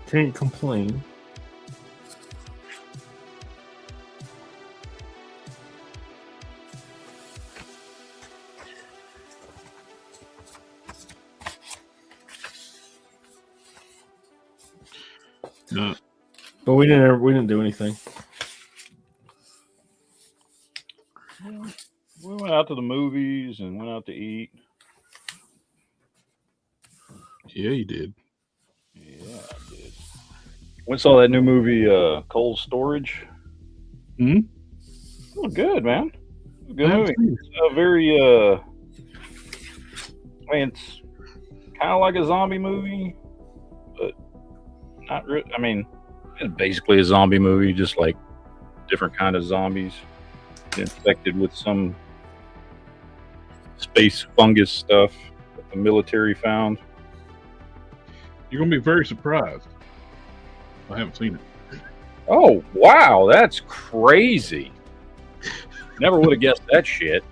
Can't complain. No. But we didn't do anything. We went out to the movies and went out to eat. Yeah, you did. Yeah, I did. Went saw that new movie, Cold Storage. Hmm? Oh, good, man. Good I haven't movie. seen it. It's very, I mean, it's kind of like a zombie movie, but not really. I mean, it's basically a zombie movie, just like different kind of zombies infected with some space fungus stuff that the military found. You're gonna be very surprised. I haven't seen it. Oh, wow, that's crazy. Never would have guessed that shit.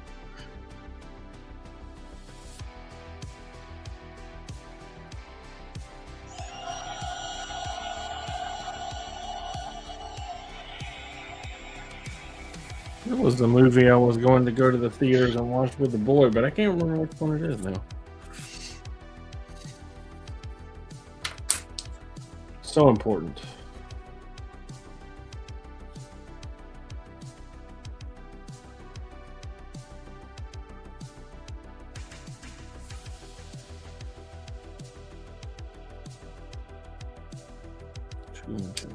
It was the movie I was going to go to the theaters and watch with the boy, but I can't remember which one it is now. So important. Two inches.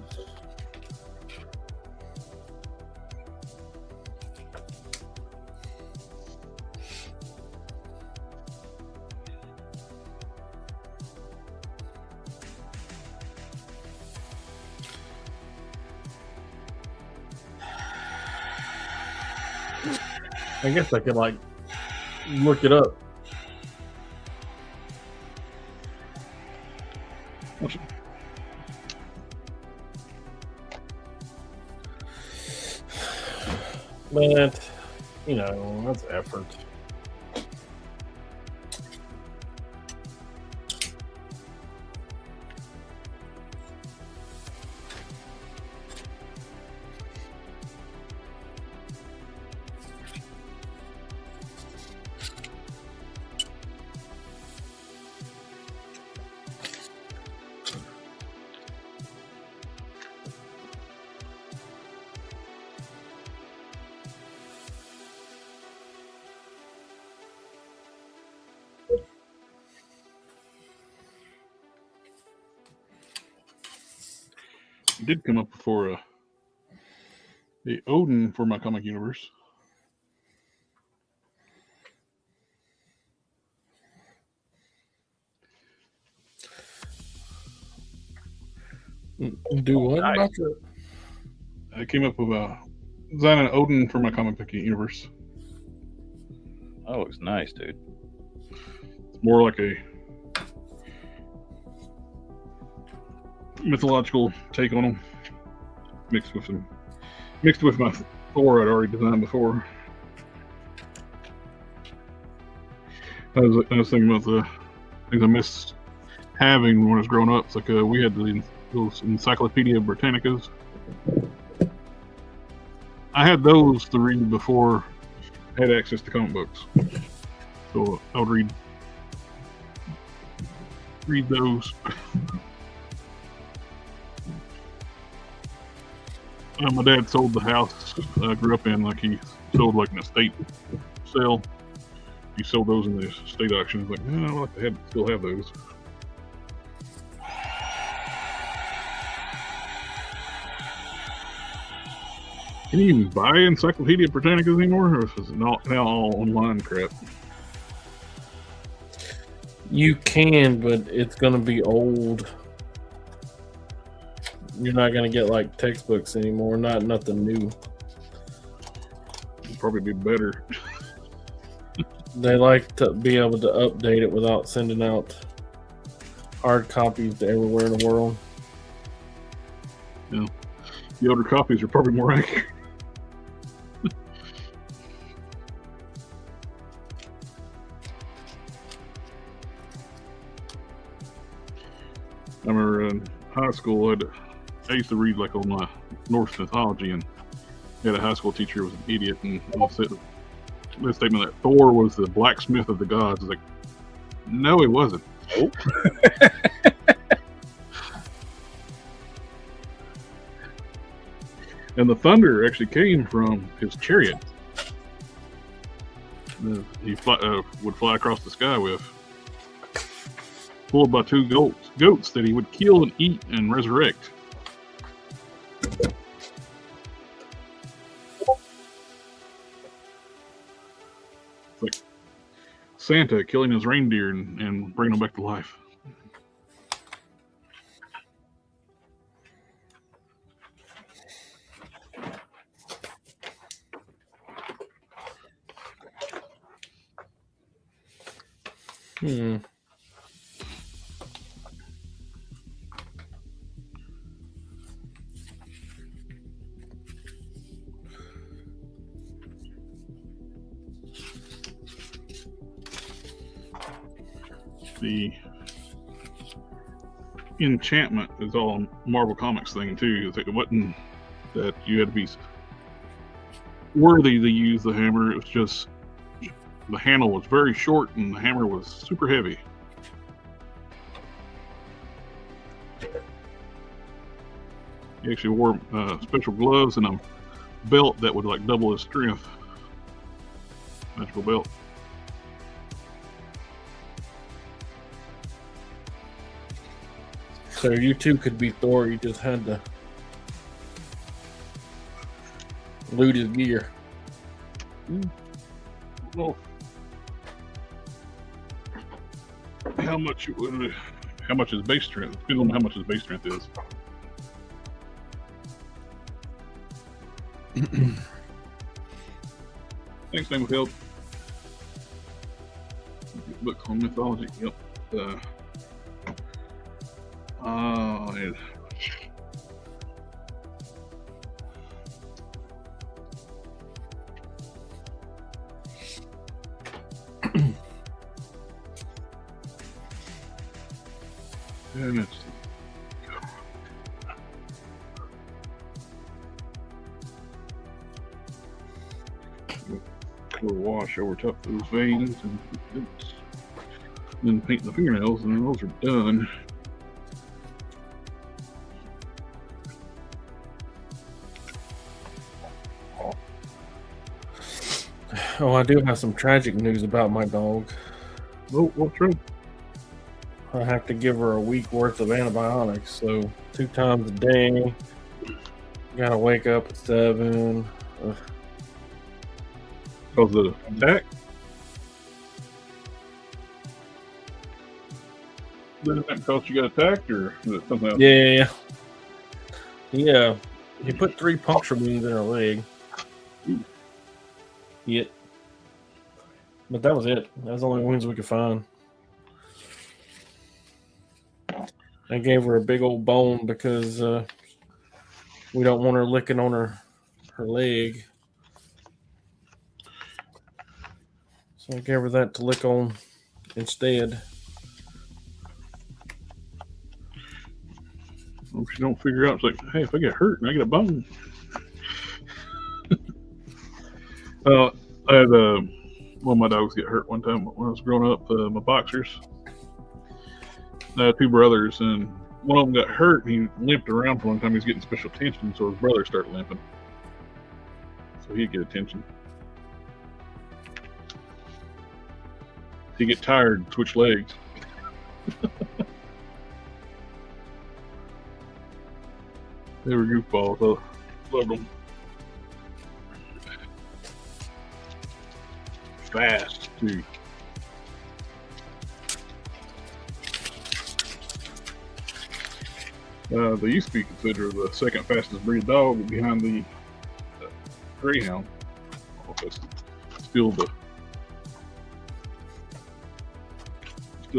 I guess I could like look it up. But you know, that's effort. It did come up before the Odin for my comic universe. Do what Nice. about it? I came up with a design an Odin for my comic book universe. looks nice, dude. It's more like a mythological take on them, mixed with my Thor I'd already designed before. I was thinking about the things I missed having when I was growing up. It's like we had those Encyclopedia Britannicas. I had those to read before I had access to comic books, so I would read those. My dad sold the house I grew up in. Like, he sold like an estate sale. He sold those in the estate auction. Like, man, I'd like to still have those. Can you even buy Encyclopedia Britannicas anymore, or is it now all online crap? You can, but it's going to be old. You're not going to get like textbooks anymore. Nothing new. It'd probably be better. They like to be able to update it without sending out hard copies to everywhere in the world. Yeah, the older copies are probably more accurate. I remember in high school, I used to read like on my Norse mythology, and I had a high school teacher who was an idiot, and he said the statement that Thor was the blacksmith of the gods. I was like, no, he wasn't. Nope. And the thunder actually came from his chariot. He would fly across the sky with, pulled by two goats that he would kill and eat and resurrect. It's like Santa killing his reindeer and bringing them back to life. The enchantment is all a Marvel Comics thing too. It wasn't that you had to be worthy to use the hammer. It was just the handle was very short and the hammer was super heavy. He actually wore special gloves and a belt that would like double his strength. Magical belt. So you too could be Thor. You just had to loot his gear. Well, how much his base strength? Depends on how much his base strength is. Thanks, name with help. Books on mythology. Yep. Yeah. And it's clear wash over top of those veins, and then paint the fingernails, and then those are done. Oh, I do have some tragic news about my dog. Oh, what's wrong? I have to give her a week worth of antibiotics, so 2 times a day. Gotta wake up at 7. Because of the attack? Did that because you got attacked, or is it something else? Yeah. Yeah. He put 3 puncture wounds in her leg. Ooh. Yet. But that was it. That was the only wounds we could find. I gave her a big old bone because we don't want her licking on her leg. So I gave her that to lick on instead. Hope she don't figure out, it's like, hey, if I get hurt and I get a bone. I had one of my dogs get hurt one time when I was growing up, my boxers. I had two brothers, and one of them got hurt, and he limped around for one time. He was getting special attention, so his brother started limping. So he'd get attention. He'd get tired, switch legs. They were goofballs. I loved them. Fast, too. They used to be considered the second fastest breed dog behind the Greyhound. I don't know if that's still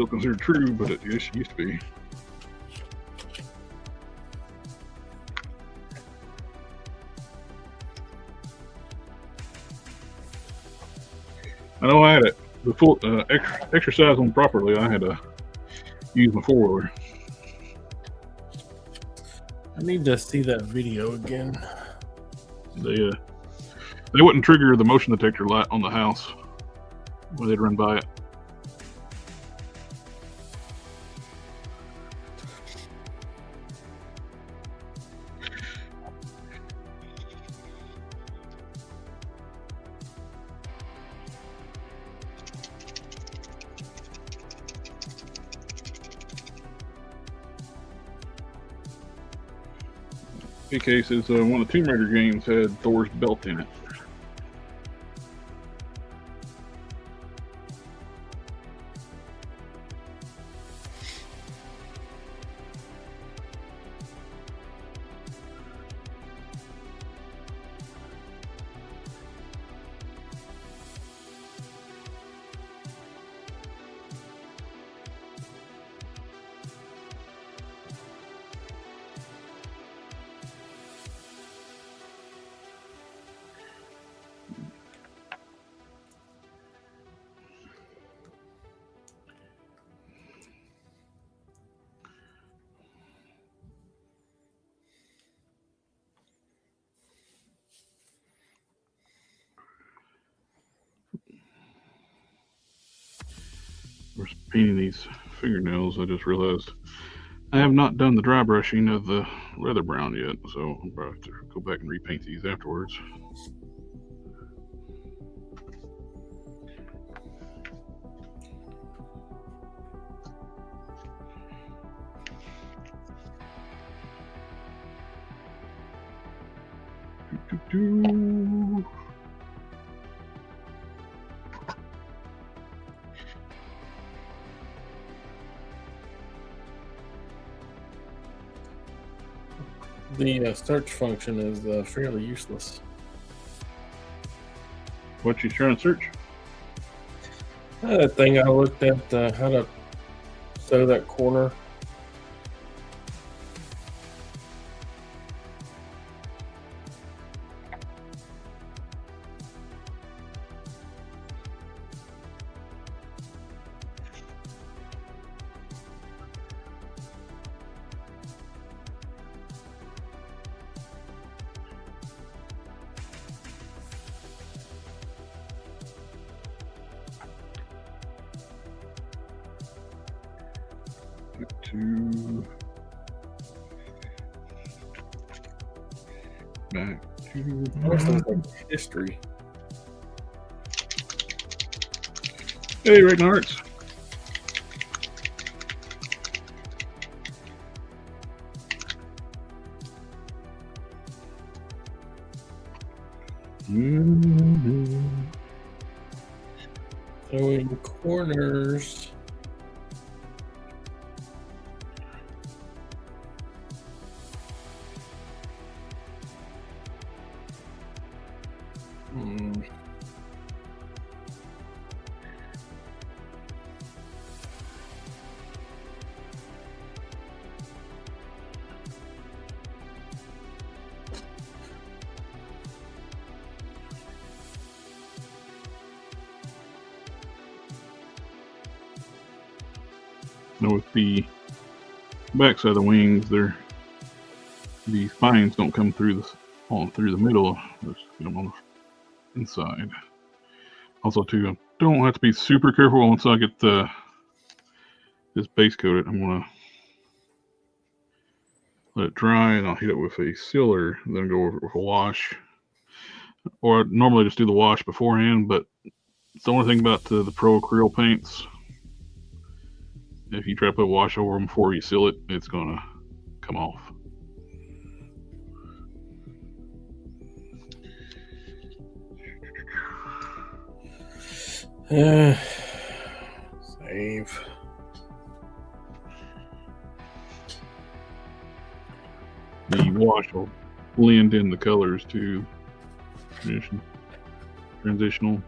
considered true, but it used to be. I know I had it. The full exercise them properly. I had to use my 4-wheeler. I need to see that video again. They wouldn't trigger the motion detector light on the house when they'd run by it. In cases, one of the Tomb Raider games had Thor's belt in it. Painting these fingernails, I just realized I have not done the dry brushing of the leather brown yet, so I'll probably have to go back and repaint these afterwards. Doo-doo-doo. The search function is fairly useless. What you trying to search? That thing I looked at, how to sew that corner. Back to History. Hey, Red Hearts. Sewing corners. Now with the backside of the wings, the spines don't come through through the middle. Just get them on the inside. Also, too, I don't have to be super careful once I get this base coated. I'm gonna let it dry, and I'll heat it with a sealer, and then go over it with a wash. Or I'd normally just do the wash beforehand, but it's the only thing about the pro acrylic paints. If you try to put wash over them before you seal it, it's gonna come off. Save. The wash will blend in the colors too. Transitional.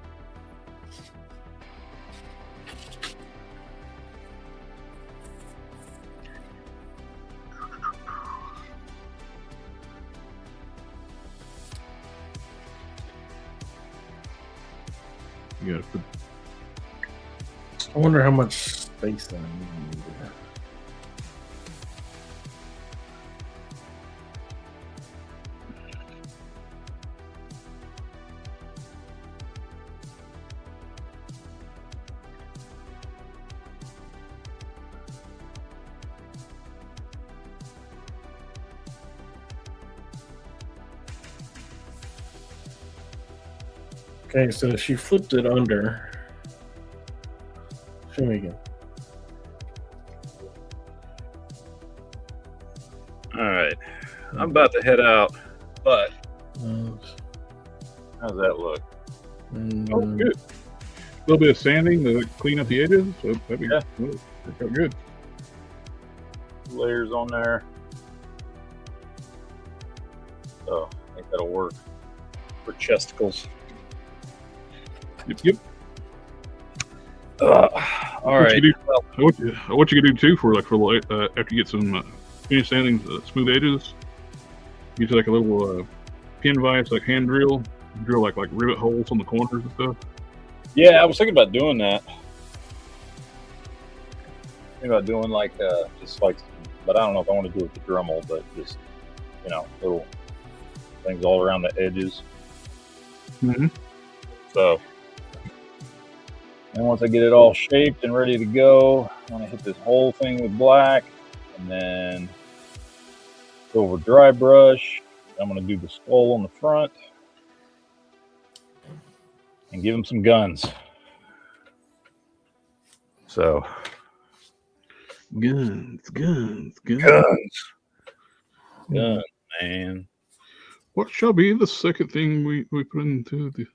You gotta put. I wonder how much space I need. Okay, so she flipped it under. Show me again. All right, I'm about to head out, but how's that look? Oh, good. A little bit of sanding to clean up the edges. So that'd be good. Layers on there. So I think that'll work for chesticles. Yep. All right. What you can do too for after you get some finish sanding smooth edges, use like a little pin vise, like hand drill like rivet holes on the corners and stuff. Yeah, I was thinking about doing that. Thinking about doing just like, but I don't know if I want to do it with the Dremel, but just little things all around the edges. Mm-hmm. So. And once I get it all shaped and ready to go, I want to hit this whole thing with black and then go over dry brush. I'm going to do the skull on the front and give him some guns. So, guns, man. What shall be the second thing we put into the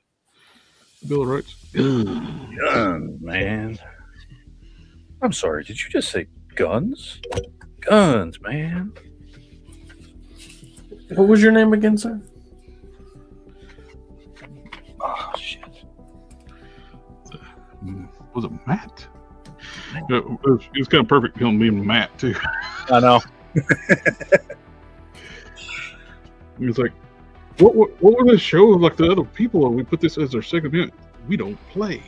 Bill of Rights? Guns, man. I'm sorry, did you just say guns? Guns, man. What was your name again, sir? Oh, shit. Was it Matt? It was kind of perfect him being Matt, too. I know. It's like, what were the shows like the other people? We put this as our second minute. We don't play.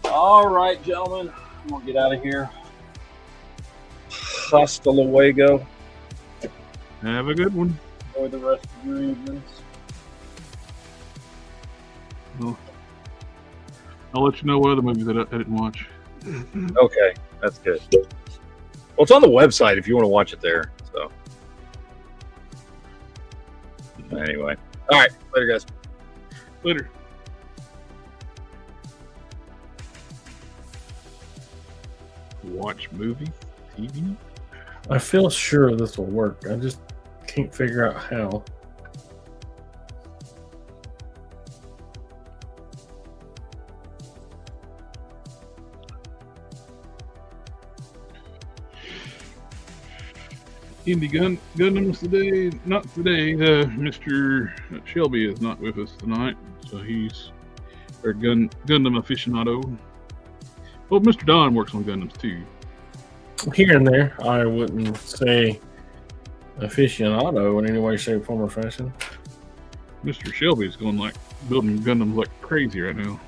All right, gentlemen. I'm going to get out of here. Hasta luego. Have a good one. Enjoy the rest of your evenings. Well, I'll let you know what other movies that I didn't watch. Okay, that's good. Well, it's on the website if you want to watch it there. So, anyway, all right, later, guys. Later. Watch movie, TV. I feel sure this will work. I just can't figure out how. Indie Gundams today. Not today. Mr. Shelby is not with us tonight, so he's our Gundam aficionado. Well, Mr. Don works on Gundams too. Here and there, I wouldn't say aficionado in any way, shape, form, or fashion. Mr. Shelby's going like building Gundams like crazy right now.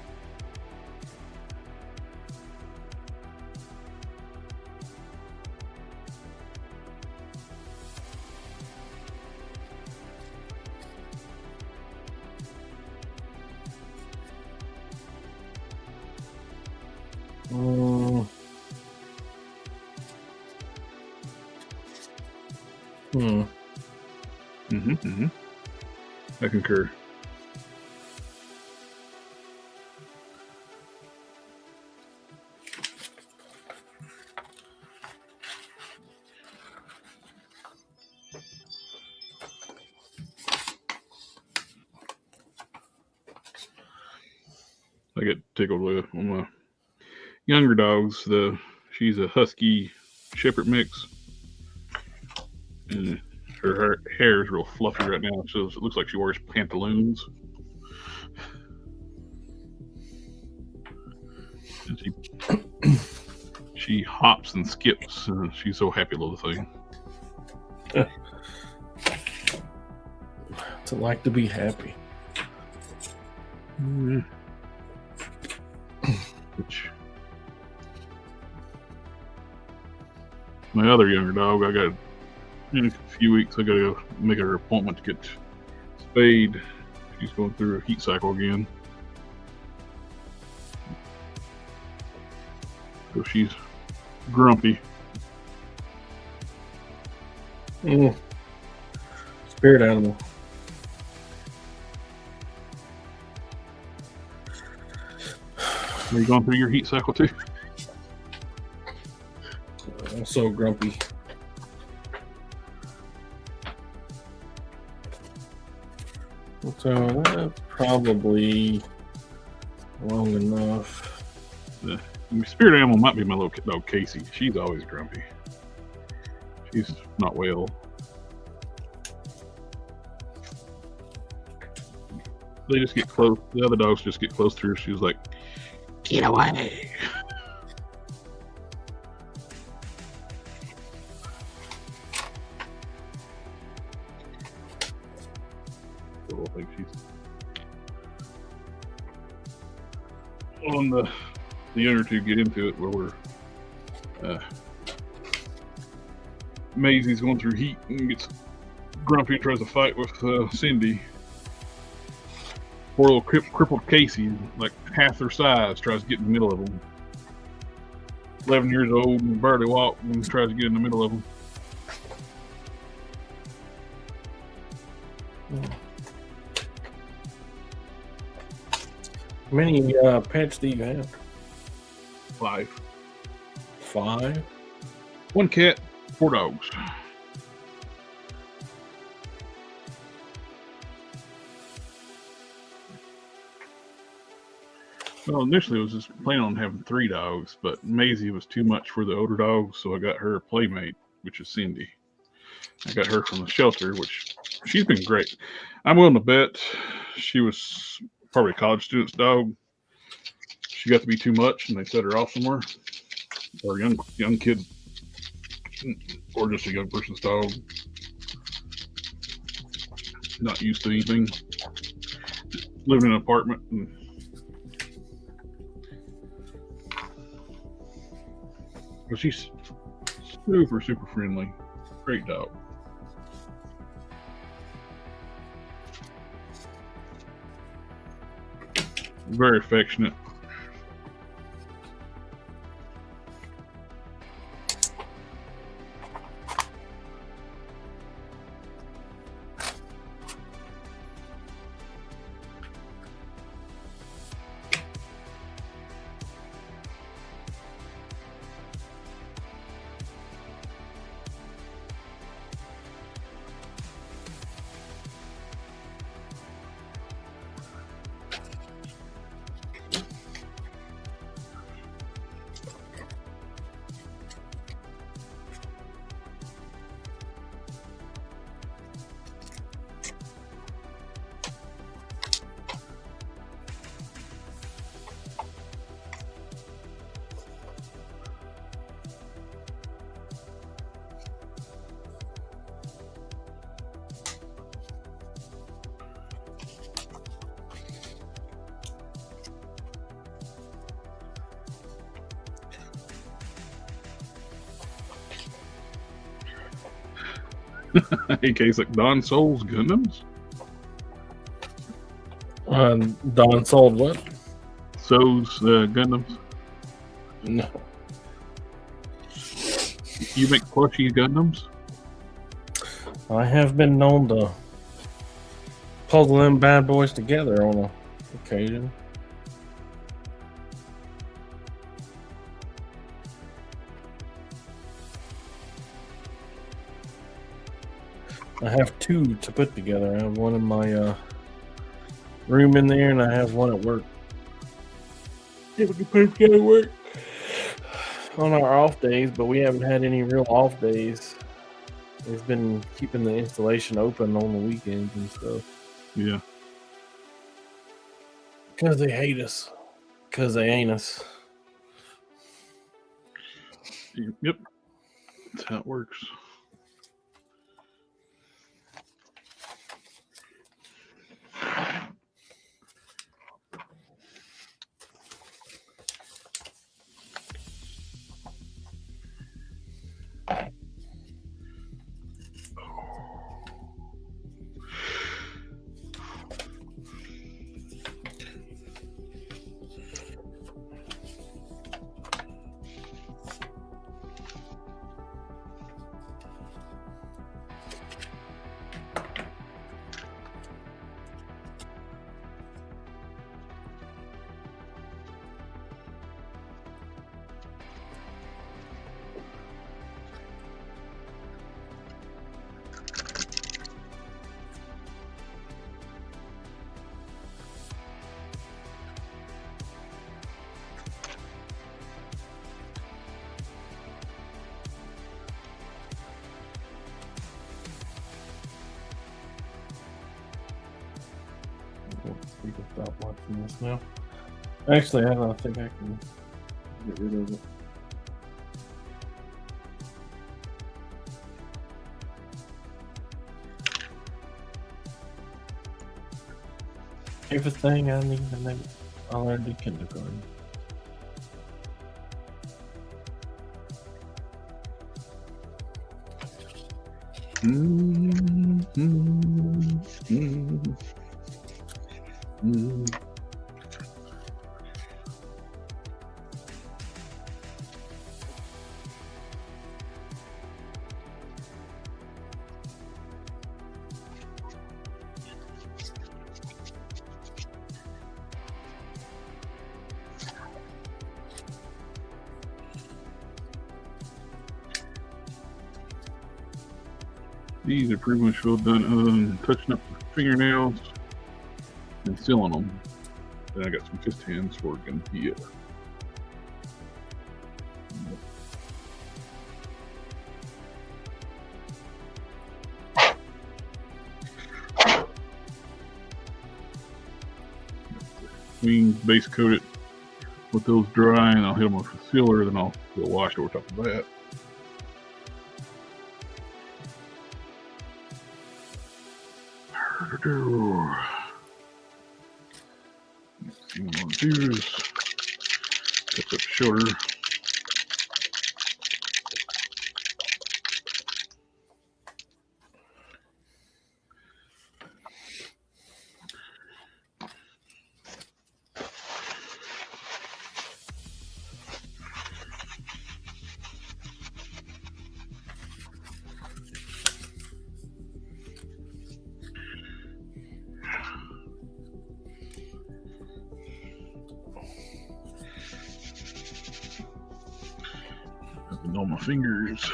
I concur. I get tickled with on my younger dogs. She's a husky shepherd mix, and her hair is real fluffy right now, so it looks like she wears pantaloons. And she hops and skips. She's so happy, little thing. To like to be happy. Which my other younger dog, I got in a few weeks. I got to make her appointment to get spayed. She's going through a heat cycle again, so she's grumpy. Spirit animal. Are you going through your heat cycle too? I'm so grumpy. So that's probably long enough. The spirit animal might be my little dog Casey. She's always grumpy. She's not well. They just get close. The other dogs just get close to her. She's like, "Get away!" I don't think she's on the younger two get into it where we're Maisie's going through heat and gets grumpy and tries to fight with Cindy. Poor little crippled Casey, like half their size, tries to get in the middle of them. 11 years old and barely walk and tries to get in the middle of them. How many pets do you have? 5. 5? 1 cat, 4 dogs. Well, initially I was just planning on having 3 dogs, but Maisie was too much for the older dogs, so I got her a playmate, which is Cindy. I got her from the shelter, which she's been great. I'm willing to bet she was probably a college student's dog. She got to be too much, and they set her off somewhere. Or a young kid, or just a young person's dog. Not used to anything. Living in an apartment. But she's super, super friendly. Great dog. Very affectionate. In case like Don Souls Gundams. Don sold what? Souls Gundams. No. You make plushie Gundams? I have been known to puzzle them bad boys together on a occasion. I have two to put together. I have one in my room in there, and I have one at work. Yeah, we can put them together at work on our off days, but we haven't had any real off days. It's been keeping the installation open on the weekends and stuff. Yeah. Because they hate us. Because they ain't us. Yep. That's how it works. We can stop watching this now. Actually, I don't think I can get rid of it. Everything I need to make, I learned in kindergarten. These are pretty much well done other than touching up the fingernails and sealing them. Then I got some fist hands for Gunpia. We base coat it with those dry, and I'll hit them with a sealer, then I'll do a wash over top of that. What I'm going to do is cut that shorter. On my fingers.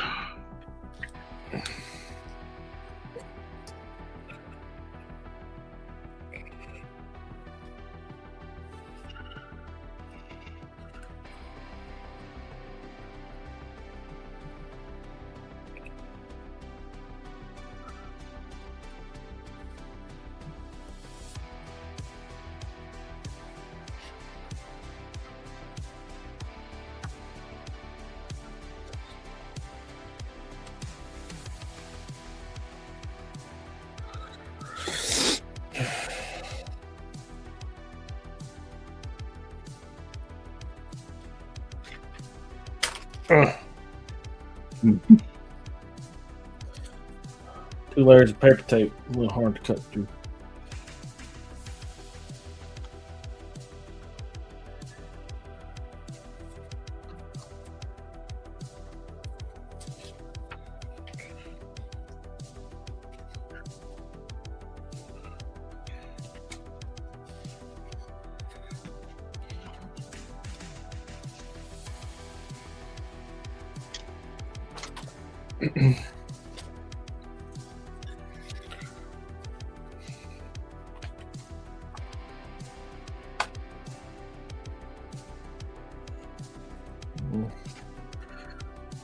2 layers of paper tape, a little hard to cut through.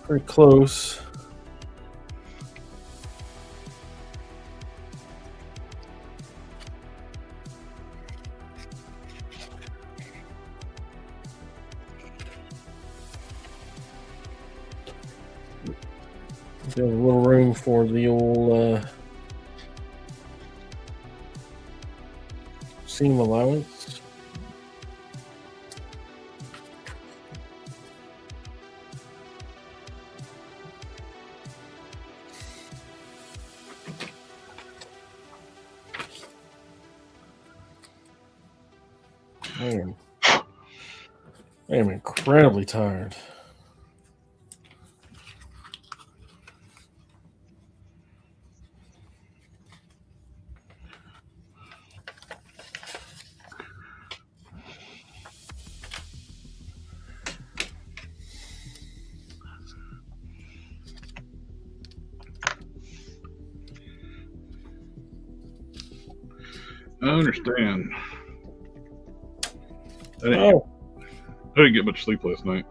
Pretty close. Got a little room for the old seam allowance. I am incredibly tired. I understand. I didn't get much sleep last night.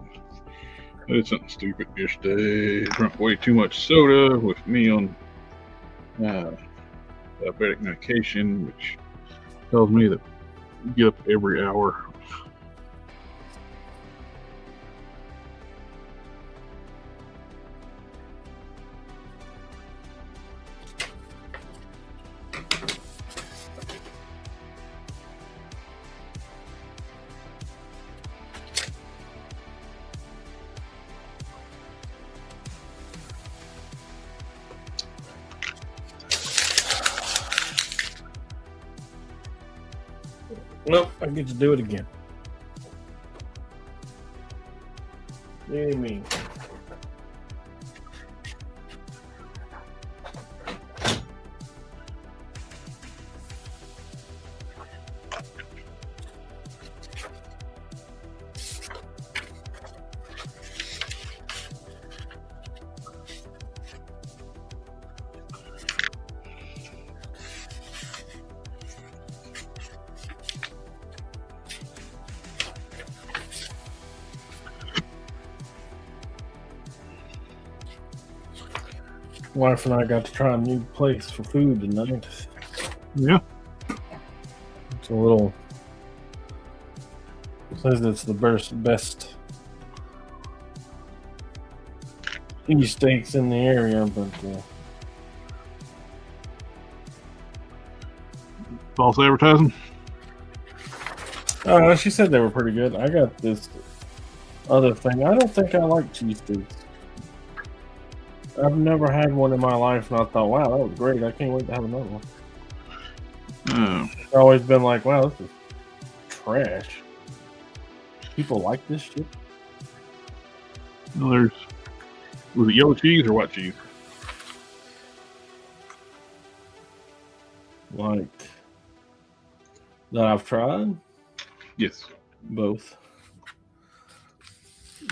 I did something stupid yesterday. Drank way too much soda with me on diabetic medication, which tells me that you get up every hour. Nope, I get to do it again. Yay me. Wife and I got to try a new place for food tonight. Yeah. It's a little. It says it's the best steaks in the area, but False advertising. she said they were pretty good. I got this other thing. I don't think I like cheesesteaks. I've never had one in my life, and I thought, wow, that was great. I can't wait to have another one. It's always been like, wow, this is trash. People like this shit. Well, was it yellow cheese or white cheese? Like, that I've tried? Yes. Both.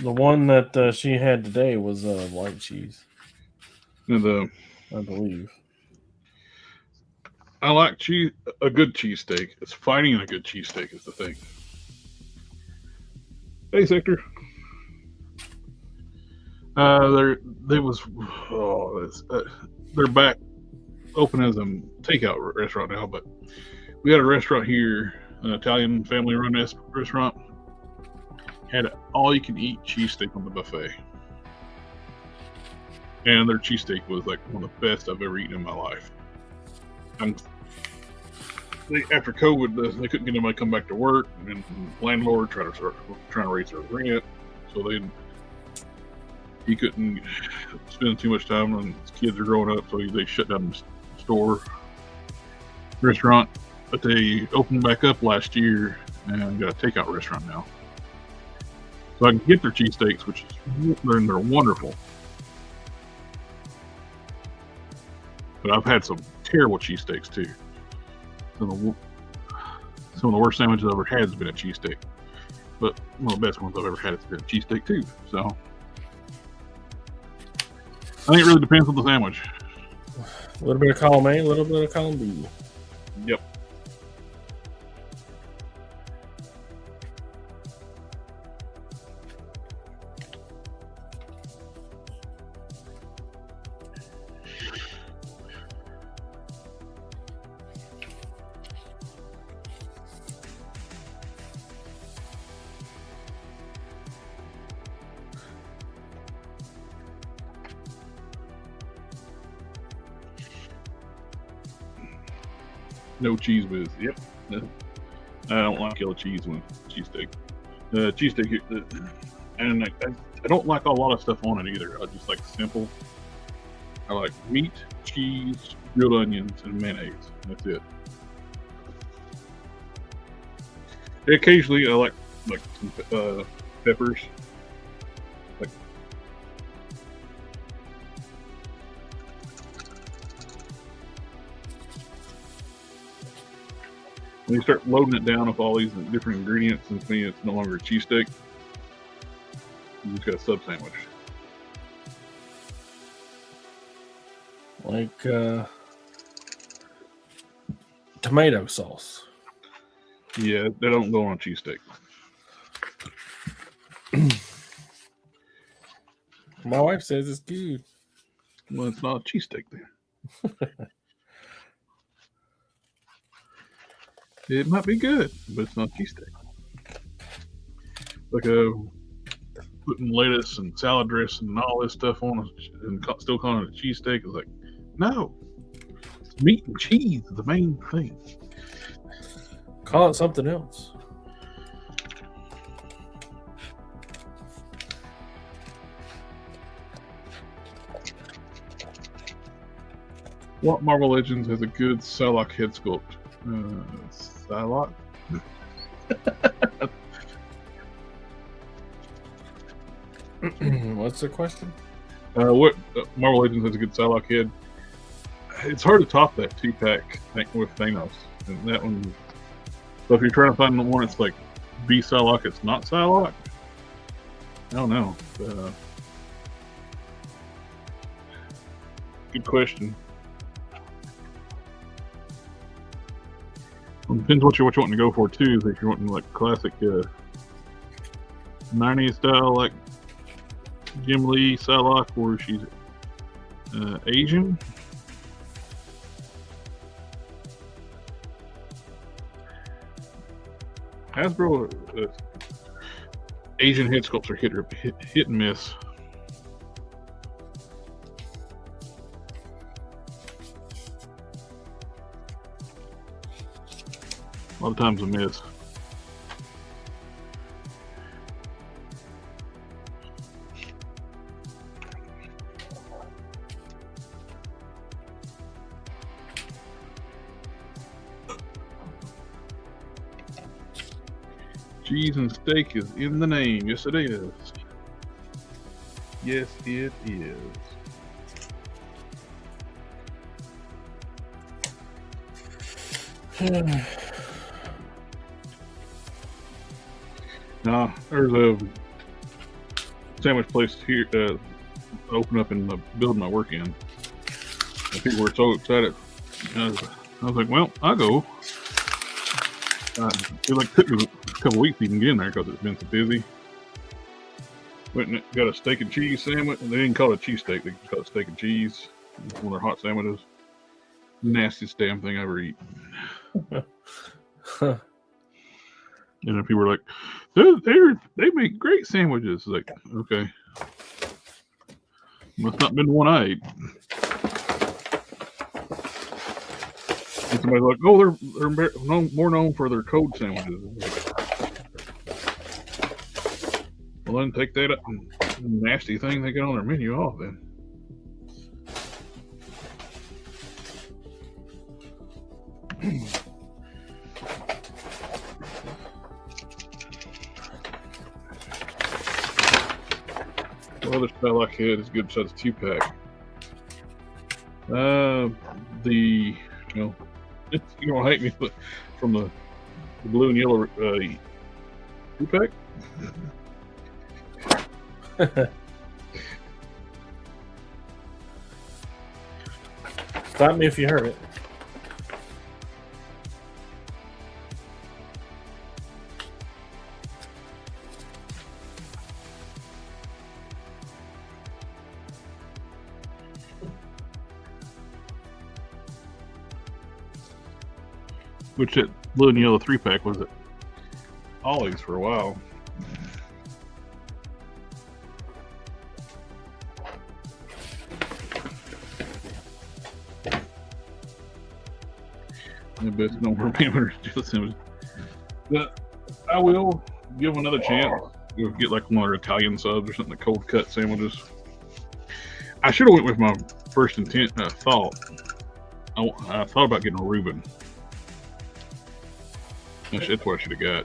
The one that she had today was white cheese. And I believe. I like cheese. A good cheesesteak. It's finding a good cheesesteak is the thing. Hey, Sector. They're back open as a takeout restaurant now, but we had a restaurant here, an Italian family-run restaurant. Had all-you-can-eat cheesesteak on the buffet. And their cheesesteak was like one of the best I've ever eaten in my life. After COVID, they couldn't get anybody to come back to work, and the landlord trying to raise their rent, so he couldn't spend too much time, and his kids are growing up, so they shut down store restaurant, but they opened back up last year and got a takeout restaurant now. So I can get their cheesesteaks, which is they're wonderful. But I've had some terrible cheesesteaks too. Some of the worst sandwiches I've ever had has been a cheesesteak. But one of the best ones I've ever had has been a cheesesteak too. So I think it really depends on the sandwich. A little bit of column A, a little bit of column B. Yep. No cheese whiz. Yep. I don't like yellow cheese with cheesesteak. Cheesesteak, and I don't like a lot of stuff on it either. I just like simple. I like meat, cheese, grilled onions, and mayonnaise. That's it. Occasionally, I like some peppers. Like when you start loading it down with all these different ingredients, and to me, it's no longer a cheesesteak. You just got a sub sandwich. Like tomato sauce. Yeah, they don't go on a cheesesteak. My wife says it's good. Well, it's not a cheesesteak then. It might be good, but it's not a cheesesteak. Like putting lettuce and salad dressing and all this stuff on and still calling it a cheesesteak is like, no. It's meat and cheese is the main thing. Call it something else. What Marvel Legends has a good Psylocke head sculpt? Psylocke? What's the question? What Marvel Legends has a good Psylocke head? It's hard to top that 2-pack with Thanos. And that one. So if you're trying to find the one that's like be Psylocke, it's not Psylocke. I don't know. Good question. Well, depends what you're wanting to go for too. If you're wanting like classic 90s style, like Jim Lee Psylocke, where she's Asian. Hasbro Asian head sculpts are hit and miss. A lot of times a miss. Cheese and steak is in the name. Yes, it is. Yes, it is. Now, there's a sandwich place here open up in the building I work in. And people were so excited. I was like, well, I'll go. It like took me a couple weeks to even get in there because it's been so busy. Went and got a steak and cheese sandwich. And they didn't call it a cheesesteak. They called it steak and cheese. It's one of their hot sandwiches. Nastiest damn thing I ever eat. And then people were like, they make great sandwiches. Like, okay. Must not been the one I ate. And somebody's like, oh, they're more known for their code sandwiches. Well, then take that nasty thing they got on their menu off then. What other style I had is good size 2-pack. The you don't hate me, but from the blue and yellow 2-pack. Stop me if you heard it. Which that blue and yellow 3-pack was at Ollie's for a while. I bet you don't remember just him. But I will give him another chance. You'll get like one of our Italian subs or something, the cold cut sandwiches. I should have went with my first intent thought. I thought about getting a Reuben. That's what I should have got.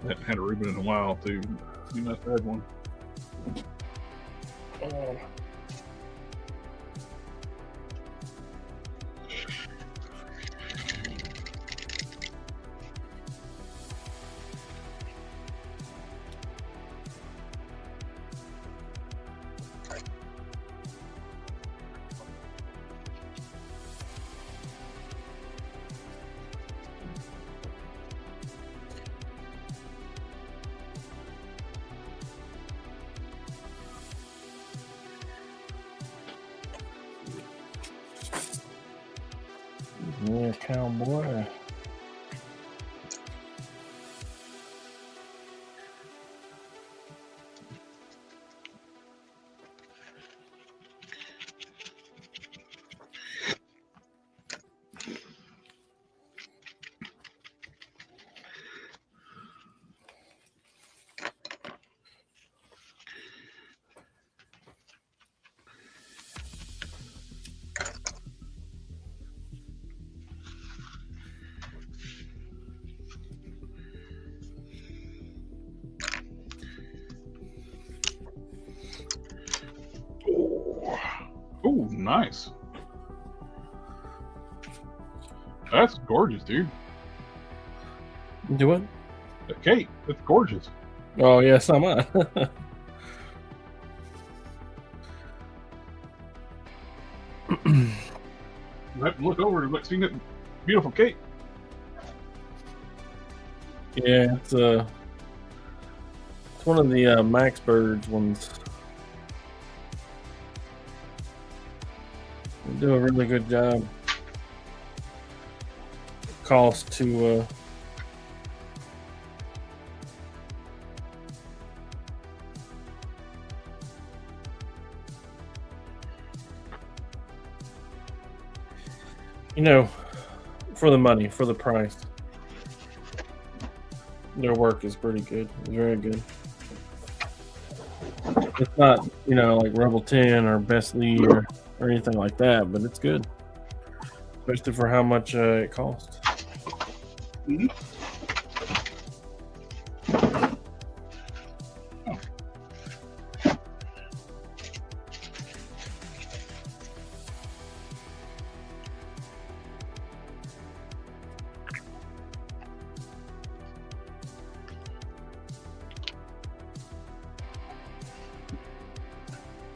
I haven't had a Reuben in a while too. You must have had one. Yeah, cowboy. Oh, nice. That's gorgeous, dude. Do what? The cake, that's gorgeous. Oh, yeah, so am I. You have to look over and see that beautiful cake. Yeah, it's one of the Max Birds ones. They do a really good job. Cost to for the money, for the price. Their work is pretty good. It's very good. It's not, like Rebel 10 or Best Lead or anything like that, but it's good. Especially for how much it costs. Mm-hmm.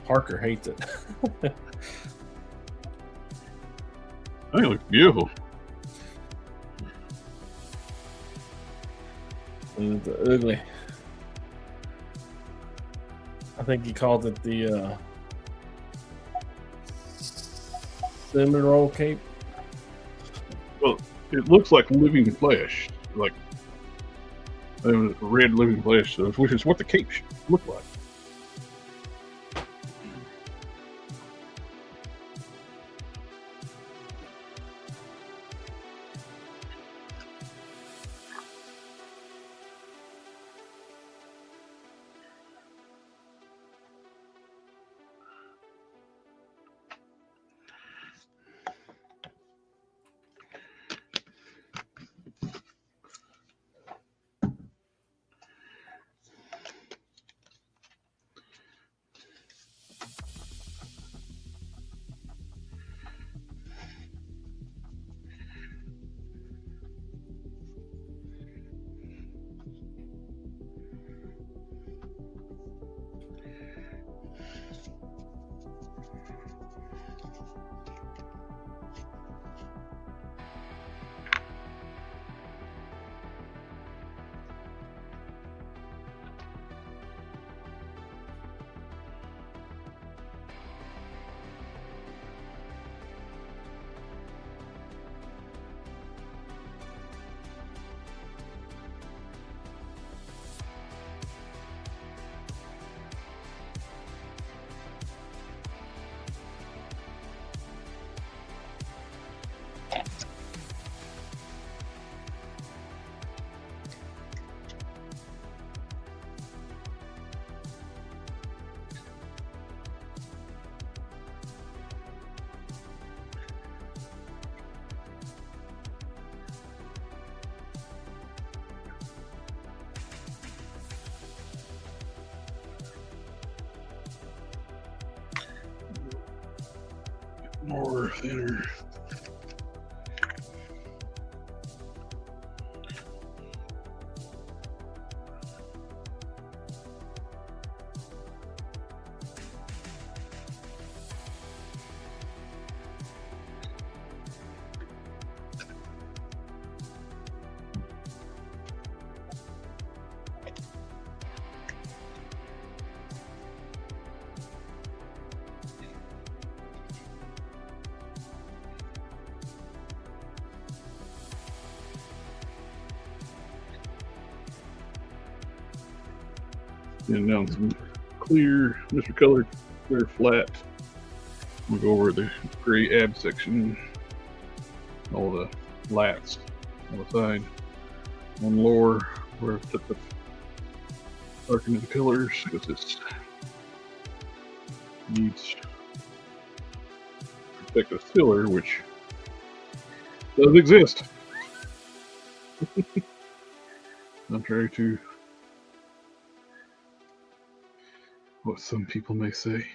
Parker hates it. I think it looks beautiful. It's ugly. I think he called it the cinnamon roll cape. Well, it looks like living flesh, like red living flesh, which is what the cape should look like. more thinner. And down some clear, Mr. Color, clear flat. We'll go over the gray ab section, all the lats on the side, on lower, where I put the darken the colors, because this needs protective filler, which does exist. Contrary to what some people may say.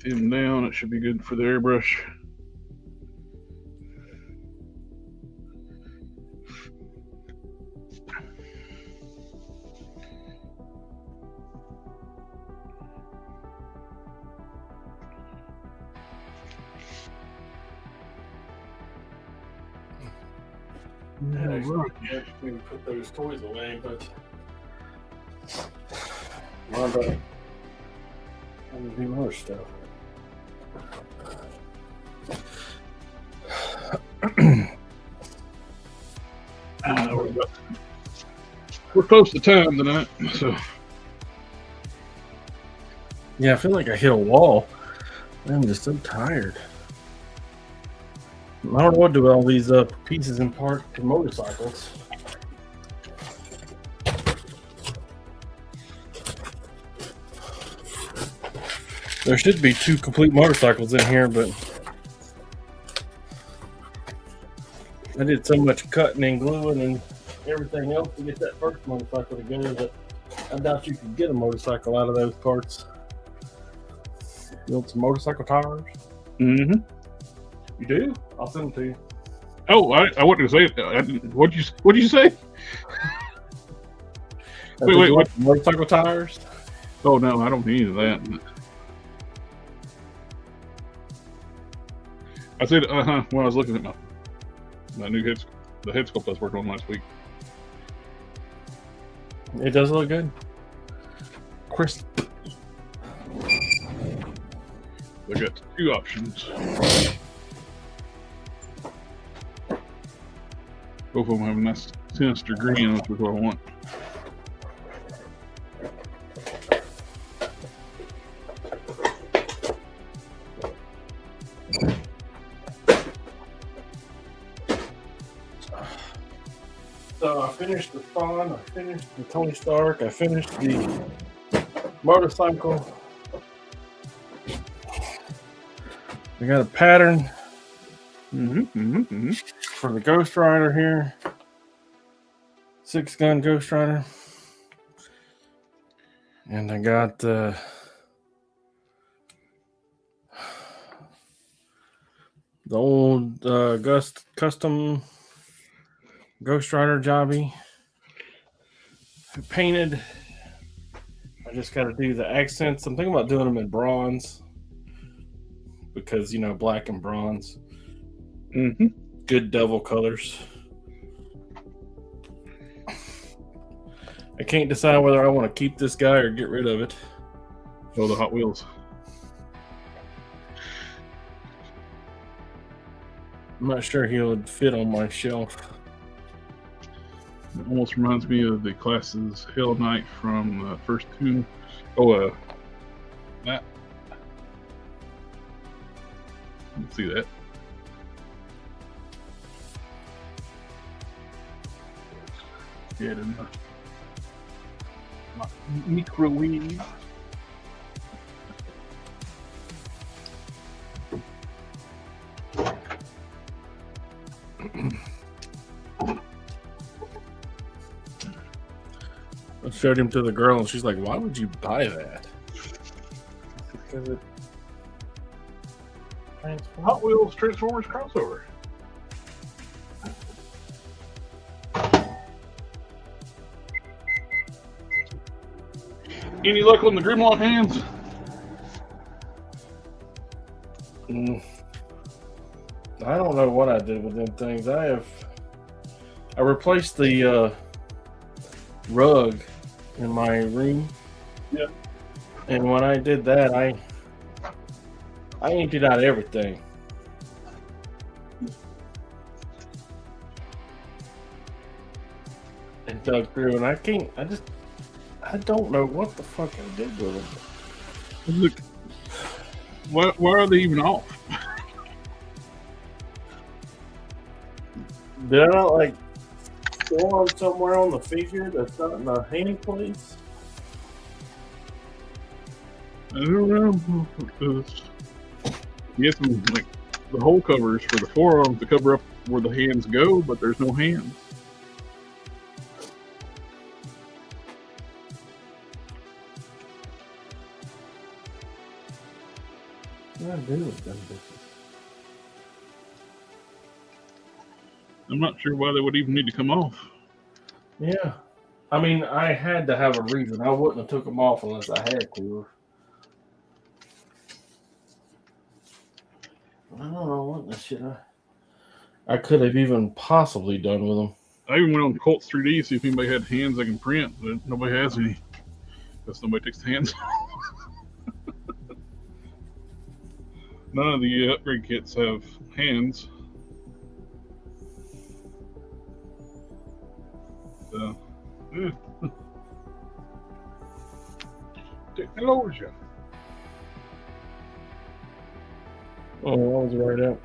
Thin down, it should be good for the airbrush. We put those toys away, but wound up having to do more stuff. We're close to time tonight, so Yeah, I feel like I hit a wall. I'm just so tired. I don't know what to do with all these pieces and parts to motorcycles. There should be 2 complete motorcycles in here, but I did so much cutting and gluing and everything else to get that first motorcycle together that I doubt you could get a motorcycle out of those parts. You want some motorcycle tires? mm-hmm. You do? I'll send them to you. Oh, I wanted to say it. What'd you say? Wait, what? Motorcycle tires? Oh no, I don't need any of that. I said, when I was looking at my new the head sculpt I was working on last week. It does look good. Crisp. I got 2 options. Both of them have a nice sinister green, which is what I want. So I finished the Spawn, I finished the Tony Stark, I finished the motorcycle. I got a pattern for the Ghost Rider here. 6-gun Ghost Rider. And I got the old custom Ghost Rider jobby. Painted. I just got to do the accents. I'm thinking about doing them in bronze. Because, you know, black and bronze. Good devil colors. I can't decide whether I want to keep this guy or get rid of it. Oh, the Hot Wheels. I'm not sure he would fit on my shelf. It almost reminds me of the Class's Hell Knight from the first 2. Oh, that. Let's see that. Get in the microwave. showed him to the girl, and she's like, "Why would you buy that?" Because it transforms. Hot Wheels Transformers crossover. Any luck on the Grimlock hands? I don't know what I did with them things. I replaced the rug in my room. Yeah. And when I did that, I emptied out everything. And dug through, and I don't know what the fuck I did with them. Look, why are they even off? Did I not like store them somewhere on the figure that's not in the hand place? I don't know. Because you get some like the hole covers for the forearms to cover up where the hands go, but there's no hands. What do I do with them bitches? I'm not sure why they would even need to come off. Yeah. I mean, I had to have a reason. I wouldn't have took them off unless I had to. I don't know what the shit I could have even possibly done with them. I even went on Colts 3D to see if anybody had hands I can print, but nobody has any. Because nobody takes the hands off. None of the upgrade kits have hands. So, yeah. Technology. Oh, I was right out.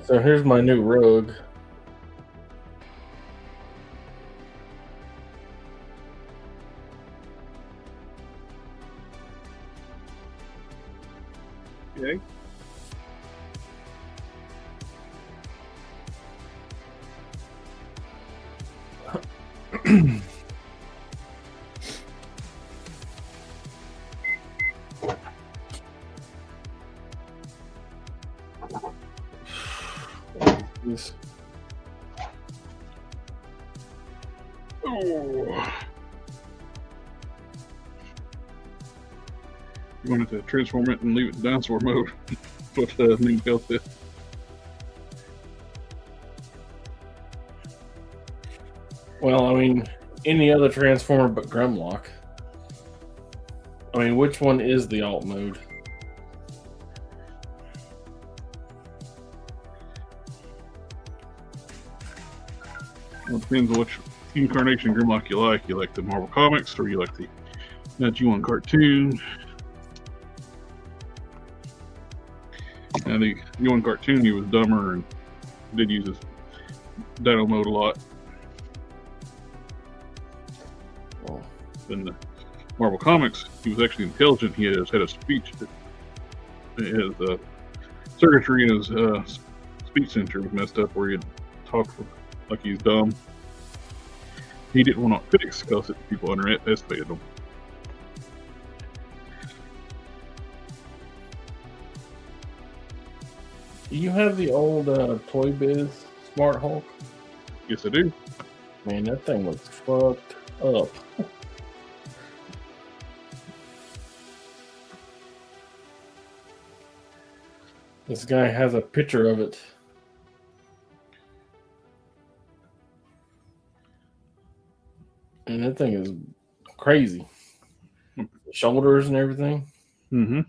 So here's my new rug. Okay. This. Oh. You wanted to transform it and leave it in dinosaur mode. That's what the new built it. Well, I mean, any other transformer but Grimlock. I mean, which one is the alt mode? Well, it depends on which incarnation Grimlock you like. You like the Marvel Comics or you like the G1 cartoon? And the G1 cartoon, he was dumber and did use his dino mode a lot. Oh. In the Marvel Comics, he was actually intelligent. He had a speech. His circuitry in his speech center was messed up where he'd talk like he's dumb. He didn't want to fix because people underestimated him. Do you have the old Toy Biz Smart Hulk? Yes, I do. Man, that thing looks fucked up. This guy has a picture of it. And that thing is crazy. Shoulders and everything. Mm-hmm.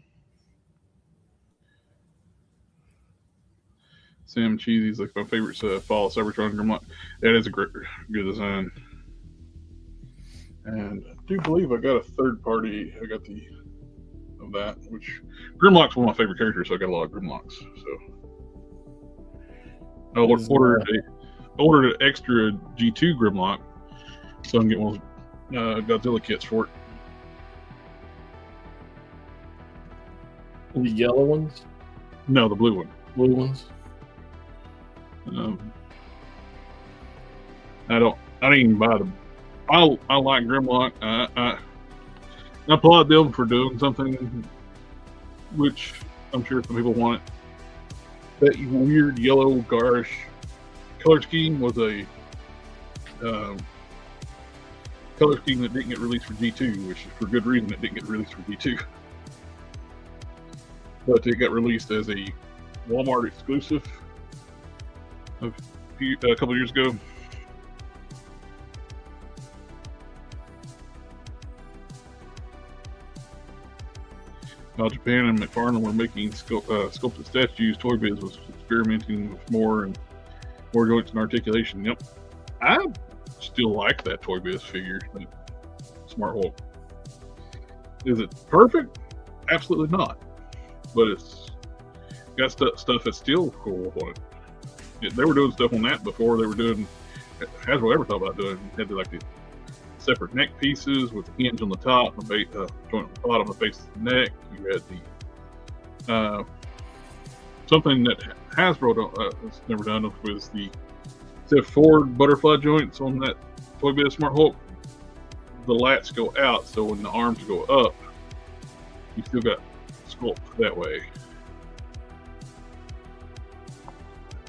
Sam Cheesy's like my favorite fall Cybertron Grimlock. That is a good design. And I do believe I got a third party. I got of that, which Grimlock's one of my favorite characters, so I got a lot of Grimlocks. So I ordered an extra G2 Grimlock, so I can get one of Godzilla kits for it. The yellow ones? No, the blue one. Blue ones? I didn't even buy them. I like Grimlock. I applaud them for doing something, which I'm sure some people want. That weird yellow garish color scheme was a color scheme that didn't get released for G2, which is for good reason it didn't get released for G2. But it got released as a Walmart exclusive a couple years ago. While Japan and McFarlane were making sculpted statues, Toy Biz was experimenting with more joints and articulation. Yep, I still like that Toy Biz figure, that Smart Hulk. Is it perfect? Absolutely not. But it's got stuff that's still cool on it. They were doing stuff on that before they were doing. Hasbro ever thought about doing? Had like the separate neck pieces with the hinge on the top, and joint on the bottom, the base of the neck. You had the something that Hasbro has never done was the forward butterfly joints on that Toy Biz Smart Hulk. The lats go out, so when the arms go up, you still got sculpt that way.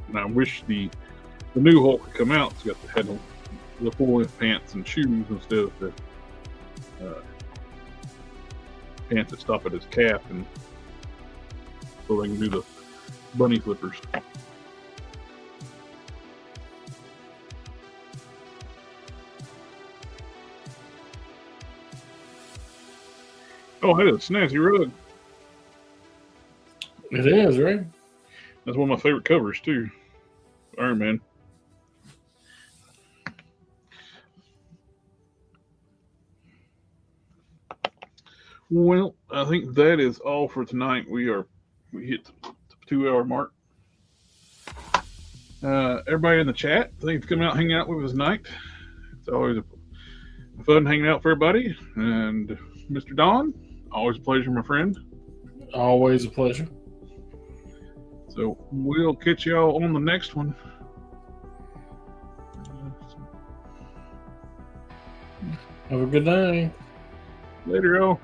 And I wish the new Hulk could come out. It's got the full length pants and shoes instead of the pants that stop at his calf, and so they can do the bunny flippers. Oh, that is a snazzy rug. It is, right? That's one of my favorite covers too. Iron Man. Well, I think that is all for tonight. We hit the 2-hour mark. Everybody in the chat, thanks for coming out, hanging out with us tonight. It's always fun hanging out for everybody. And Mr. Don, always a pleasure, my friend. Always a pleasure. So we'll catch y'all on the next one. Have a good night. Later, y'all.